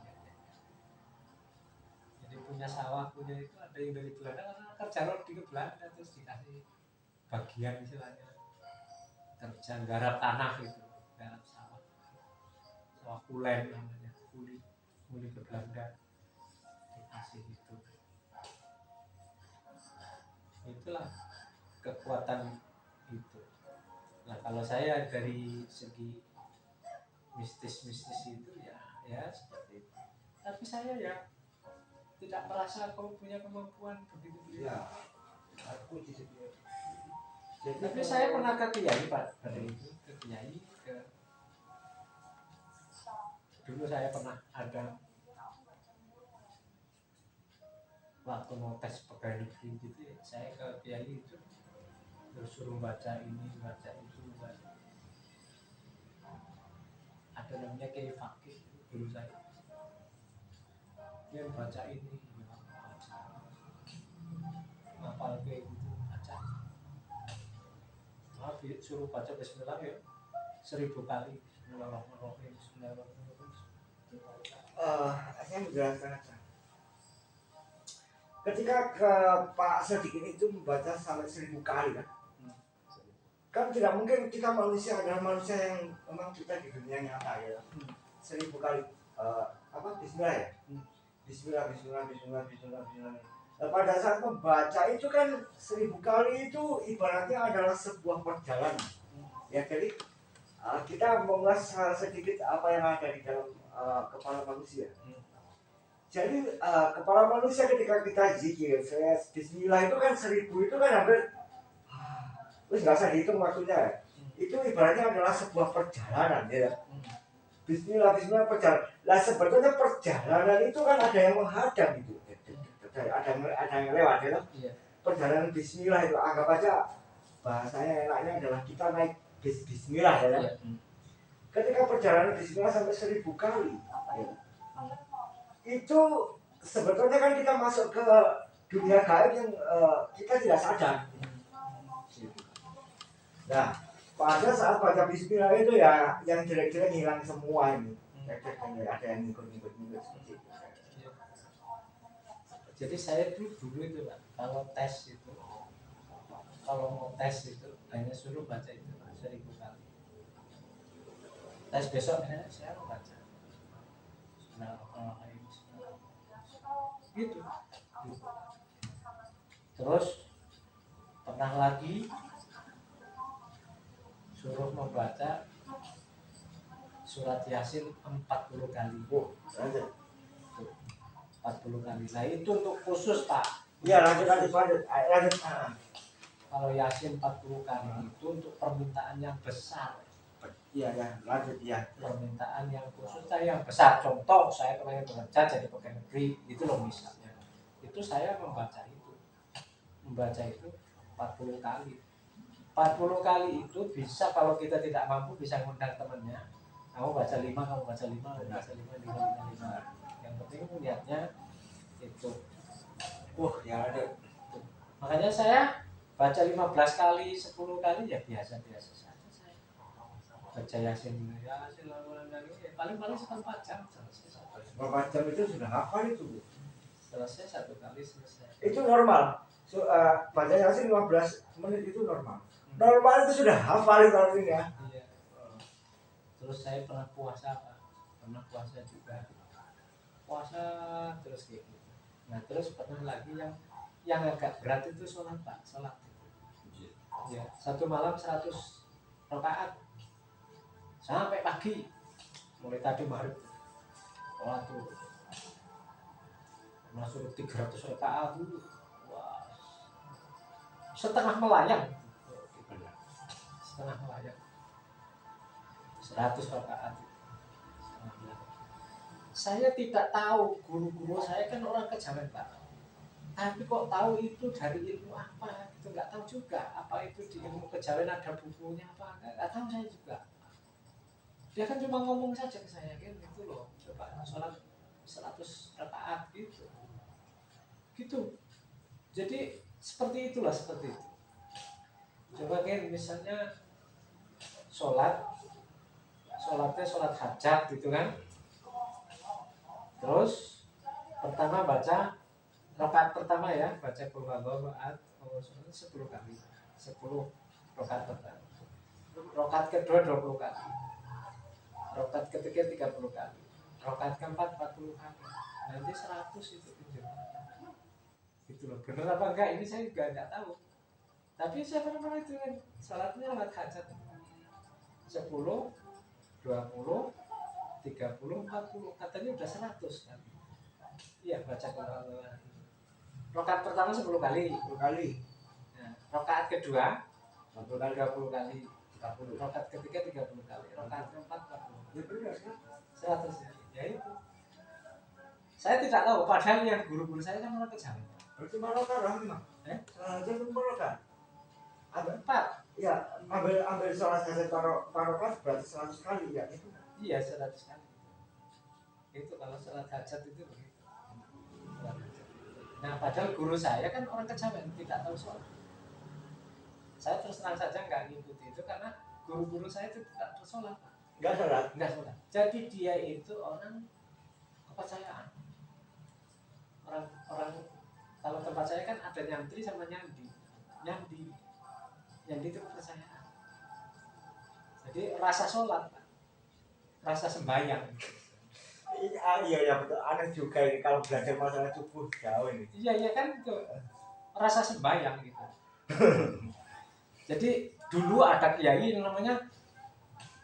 Jadi punya sawah, punya itu ada yang dari Belanda karena kerja rodi ke Belanda terus dikasih bagian istilahnya kerja garap tanah gitu, garap sawah kulen namanya, kuli ke Belanda dikasih itu. Itulah kekuatan itu. Nah kalau saya dari segi mistis itu ya seperti itu. Tapi saya ya tidak merasa kau punya kemampuan begitu ya. Aku tidak. Tapi saya pernah ke Kiai Pak, pada itu ke Kiai dulu saya pernah ada waktu mau tes pegawai negeri gitu ya, saya ke kiai itu terus suruh baca ini baca itu baca. Ada namanya kiai fakih guru saya, dia baca ini baca ngapal kayak gitu baca, tapi suruh baca Bismillah ya 1000 kali. Bismillahirrahmanirrahim, Bismillahirrahmanirrahim. Saya menjelaskan aja. Ketika ke Pak Sadikin itu membaca sampai 1000 kali kan, kan tidak mungkin kita manusia adalah manusia yang memang kita di dunia nyata ya. 1000 kali Bismillah ya. Bismillah, Bismillah, Bismillah, Bismillah, Bismillah. Nah, pada saat membaca itu kan 1000 kali itu ibaratnya adalah sebuah perjalanan. Ya jadi kita mengulas sedikit apa yang ada di dalam kepala manusia. Jadi kepala manusia ketika kita zikir, Bismillah itu kan 1000 itu kan hampir terus nggak usah dihitung waktunya. Itu ibaratnya adalah sebuah perjalanan ya. Bismillah, Bismillah perjalanan. Lah sebetulnya perjalanan itu kan ada yang menghadang gitu. Ada yang lewat ya. Perjalanan Bismillah itu anggap aja bahasanya enaknya adalah kita naik Bismillah ya. Ketika perjalanan Bismillah sampai 1000 kali ya, itu sebetulnya kan kita masuk ke dunia gaib yang kita tidak sadar. Nah, pada saat baca Bismillah itu ya yang jelek-jelek hilang semua ini. Ada yang ngikut seperti itu. Jadi saya dulu itu Pak, kalau mau tes itu hanya suruh baca itu 1000 kali. Tes besok saya mau baca. Gitu. Terus pernah lagi suruh membaca surat Yasin 40 kali. 40 kali. Nah itu untuk khusus Pak. Iya lanjut. Kalau Yasin 40 kali itu untuk permintaan yang besar. Iya lanjut ya. Permintaan yang khusus saya yang besar. Contoh saya kemarin bekerja jadi pegawai negeri itu loh misalnya. Itu saya membaca itu 40 kali. 40 kali itu bisa kalau kita tidak mampu bisa ngundang temannya. Kamu baca 5, kamu baca 5, kamu baca 5. Yang penting niatnya itu. Ya ada. Makanya saya baca 15 kali, 10 kali ya biasa-biasa saja saya. Baca Yasin ya paling 1 jam selesai. Berapa jam itu sudah hafal itu? Selesai 1 kali selesai. Itu normal. Baca Yasin 15 menit itu normal. Normal itu sudah hafal itu artinya. Iya. Terus saya pernah puasa Pak. Pernah puasa juga. Puasa terus kayak gitu. Nah terus pernah lagi yang agak berat itu sholat Pak. Sholat. Ya, 1 malam 100 rakaat sampai pagi. Mulai tadi maghrib. Sholat tuh. Masuk 300 rakaat dulu. Wah. Setengah melayang. 100 rakaat. Saya tidak tahu, guru-guru saya kan orang kejawen Pak. Tapi kok tahu itu dari ilmu apa? Itu nggak tahu juga. Apa itu di ilmu kejawen ada bukunya apa? Nggak tahu saya juga. Dia kan cuma ngomong saja ke saya kan gitu loh. Coba sholat 100 rakaat gitu. Gitu. Jadi seperti itulah seperti itu. Coba kan misalnya sholatnya sholat hajat gitu kan. Terus pertama baca rakaat pertama ya, baca qul huwallahu ahad 10 kali. 10 rakaat pertama. Rakaat kedua 20 kali. Rakaat ketiga 30 kali. Rakaat keempat 40 kali. Nanti 100 itu penjelasan. Gitu loh. Benar apa enggak ini saya juga enggak tahu. Tapi saya pernah itu kan sholatnya sholat hajat 10, 20, 30, 40 katanya udah 100 kan. Iya baca Quran. Rakaat pertama 10 kali. Nah, rakaat kedua 20 kali, 20 kali. Rakaat ketiga 30 kali. Rakaat keempat 40. Ya benar kan? 100 ya. Ya itu. Saya tidak tahu, padahal yang guru-guru saya kan orang kejawen. Berarti Marokan lah memang. Jadi Marokan. Empat. Ya, ambil salah satu Marokan berarti 100 kali ya itu. Iya, 100 kali. Itu kalau sholat hajat itu begitu. Sholat hajat. Nah, padahal guru saya kan orang kejawen, tidak tahu sholat. Saya terus terang saja nggak ngikuti itu karena guru-guru saya itu tidak sholat. Enggak sholat. Nggak sholat. Jadi dia itu orang kepercayaan. Orang kalau tempat saya kan ada nyantri sama nyandi. Nyandi itu kepercayaan. Jadi rasa sholat, rasa sembahyang. Iya ya betul. Aneh juga ini kalau belajar masalah subuh jauh ini. Iya kan itu rasa sembahyang gitu. Jadi dulu ada kiai yang namanya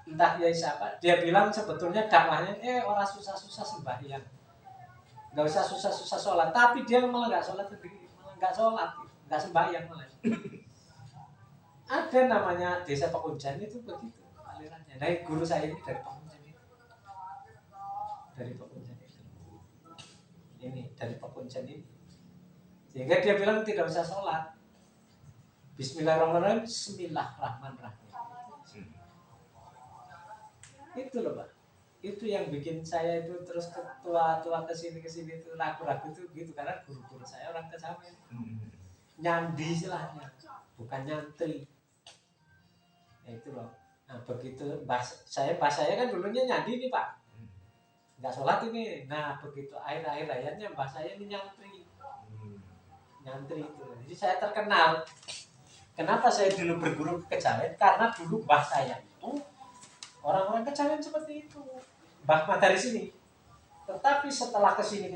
entah kiai siapa, dia bilang sebetulnya dakwahnya orang susah-susah sembahyang, nggak usah susah-susah sholat, tapi dia malah nggak sholat sendiri, malah nggak sholat, nggak sembahyang malah. Ada namanya desa Pekunjan itu begitu alirannya. Nah, guru saya ini dari Pekunjan itu, dari Pekunjan itu, ini dari Pekunjan ini, sehingga dia bilang tidak usah sholat. Bismillahirrahmanirrahim, Bismillahirrahmanirrahim. Itu loh Pak. Itu yang bikin saya itu terus tua kesini itu ragu-ragu itu gitu karena guru-guru saya orang kejawen. Nyandi istilahnya, bukan nyantri. Ya itu loh. Nah begitu saya kan dulunya nyandi nih Pak. Nggak sholat ini. Nah begitu akhir-akhir ayatnya mbah saya ini nyantri. Nyantri itu. Jadi saya terkenal. Kenapa saya dulu berguru ke kejawen? Karena dulu mbah saya itu orang-orang kejawen seperti itu. Mbah dari sini. Tetapi setelah kesini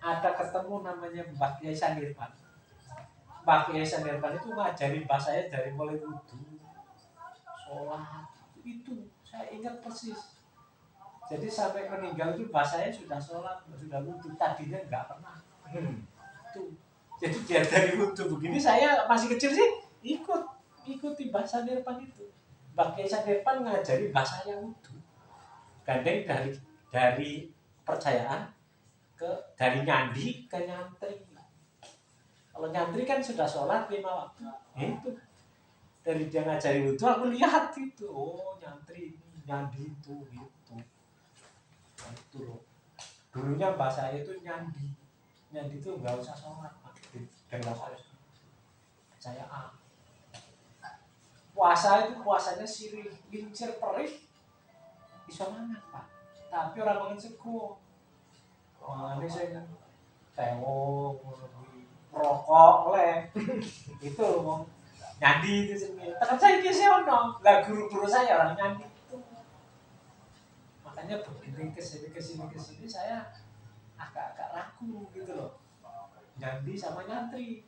ada ketemu namanya Mbah Kiai Sanirpan. Mbah Kiai Sanirpan itu ngajari mbah saya dari mulai wudu, sholat itu saya ingat persis. Jadi sampai meninggal itu mbah saya sudah sholat, sudah wudu. Tadinya nggak pernah. Tuh. Jadi dia dari wudu begini saya masih kecil sih ikuti mbah Sanirpan itu. Mbah Kiai Sanirpan ngajari mbah saya wudu. Gandeng dari percayaan dari nyandi ke nyantri. Kalau nyantri kan sudah sholat 5 waktu. Itu dari dia ngajari wudu aku lihat itu. Oh nyantri nyandi itu gitu. Nah, itu loh. Dulunya mbah saya itu nyandi itu nggak usah sholat Pak. Dan nggak usah percayaan. Puasanya sirih, lincir, perih, bisa mangan Pak. Tapi orang mangan sego. Wah ini saya tewok, rokok, oleh itu loh, nyandi itu sendiri. Tetap saya kisah ono, lah guru-guru saya orang nyandi itu. Makanya begitu kesini saya agak ragu gitu loh. Nyandi sama nyantri.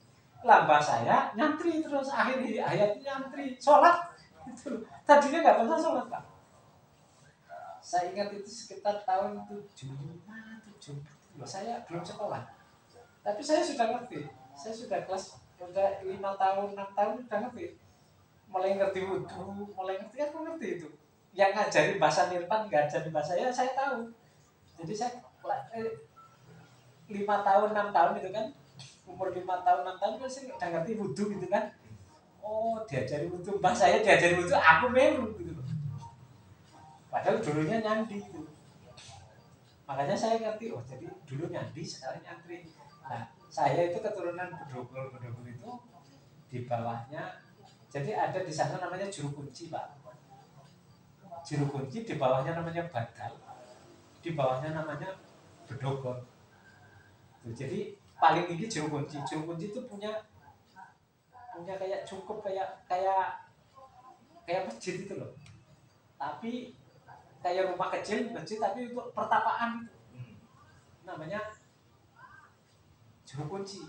Lambah saya nyantri terus akhir ayat nyantri sholat itu tadinya nggak pernah sholat Pak. Saya ingat itu sekitar tahun 75 loh, saya belum sekolah tapi saya sudah ngerti, saya sudah kelas udah 5 tahun 6 tahun sudah ngerti, mulai ngerti wudu, mulai ngerti kan ngerti itu yang ngajari bahasa Nirpan ngajari bahasa saya tahu. Jadi saya 5 tahun 6 tahun itu kan umur 5 tahun 6 tahun kan saya udah ngerti wudu gitu kan. Oh diajari wudu, mbah saya diajari wudu aku melu gitu loh. Padahal dulunya nyandi itu. Makanya saya ngerti, oh jadi dulu nyandi sekarang nyantri. Nah saya itu keturunan bedogol itu di bawahnya. Jadi ada di sana namanya juru kunci Pak. Juru kunci di bawahnya namanya badal. Di bawahnya namanya bedogol. Jadi paling tinggi juru kunci itu punya kayak cukup kayak masjid itu loh, tapi kayak rumah kecil masjid tapi untuk pertapaan itu namanya juru kunci.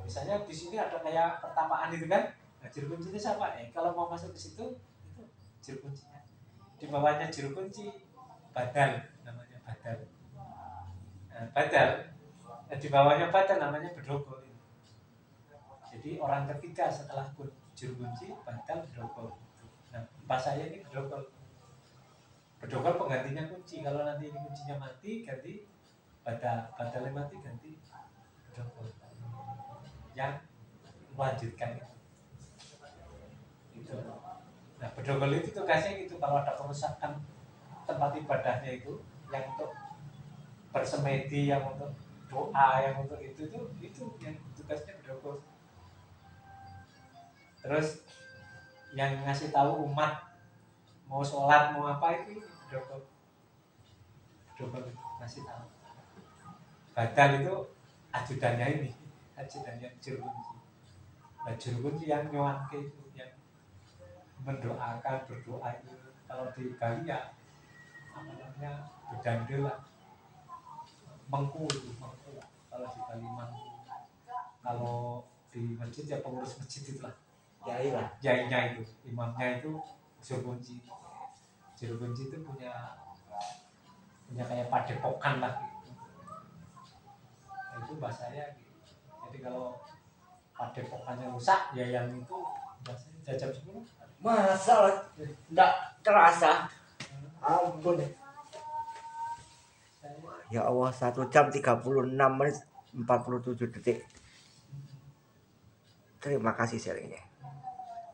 Misalnya di sini ada kayak pertapaan itu kan, nah, juru kunci itu siapa? Kalau mau masuk ke situ itu juru kuncinya. Di bawahnya juru kunci badal, namanya badal. Nah, badal di bawahnya badal namanya bedogol. Jadi orang ketiga setelah juru kunci badal bedogol. Nah mbah saya ini bedogol penggantinya kunci. Kalau nanti ini kuncinya mati ganti Badalnya mati ganti bedogol yang melanjutkan itu. Nah, bedogol itu tugasnya gitu, kalau ada kerusakan tempat ibadahnya itu, yang untuk bersemedi, yang untuk doa, yang untuk itu yang tugasnya bedogol. Terus yang ngasih tahu umat mau sholat mau apa itu bedogol ngasih tahu. Badal itu ajudannya juru kunci. Nah, juru kunci yang nyuanke itu, yang mendoakan, berdoa itu. Kalau di Bali ya apa namanya, bedandel lah, mengku. Kalau di Bali mengku. Kalau di masjid ya pengurus masjid itulah. Yai lah. Yainya itu, imamnya itu juru kunci. Juru kunci itu punya kayak padepokan lah gitu. Nah, itu bahasanya gitu. Jadi kalau padepokannya rusak ya yang itu bahasanya jam 10. Masa enggak terasa. Ampun. Ya Allah, 1 jam 36 menit 47 detik. Terima kasih sharingnya.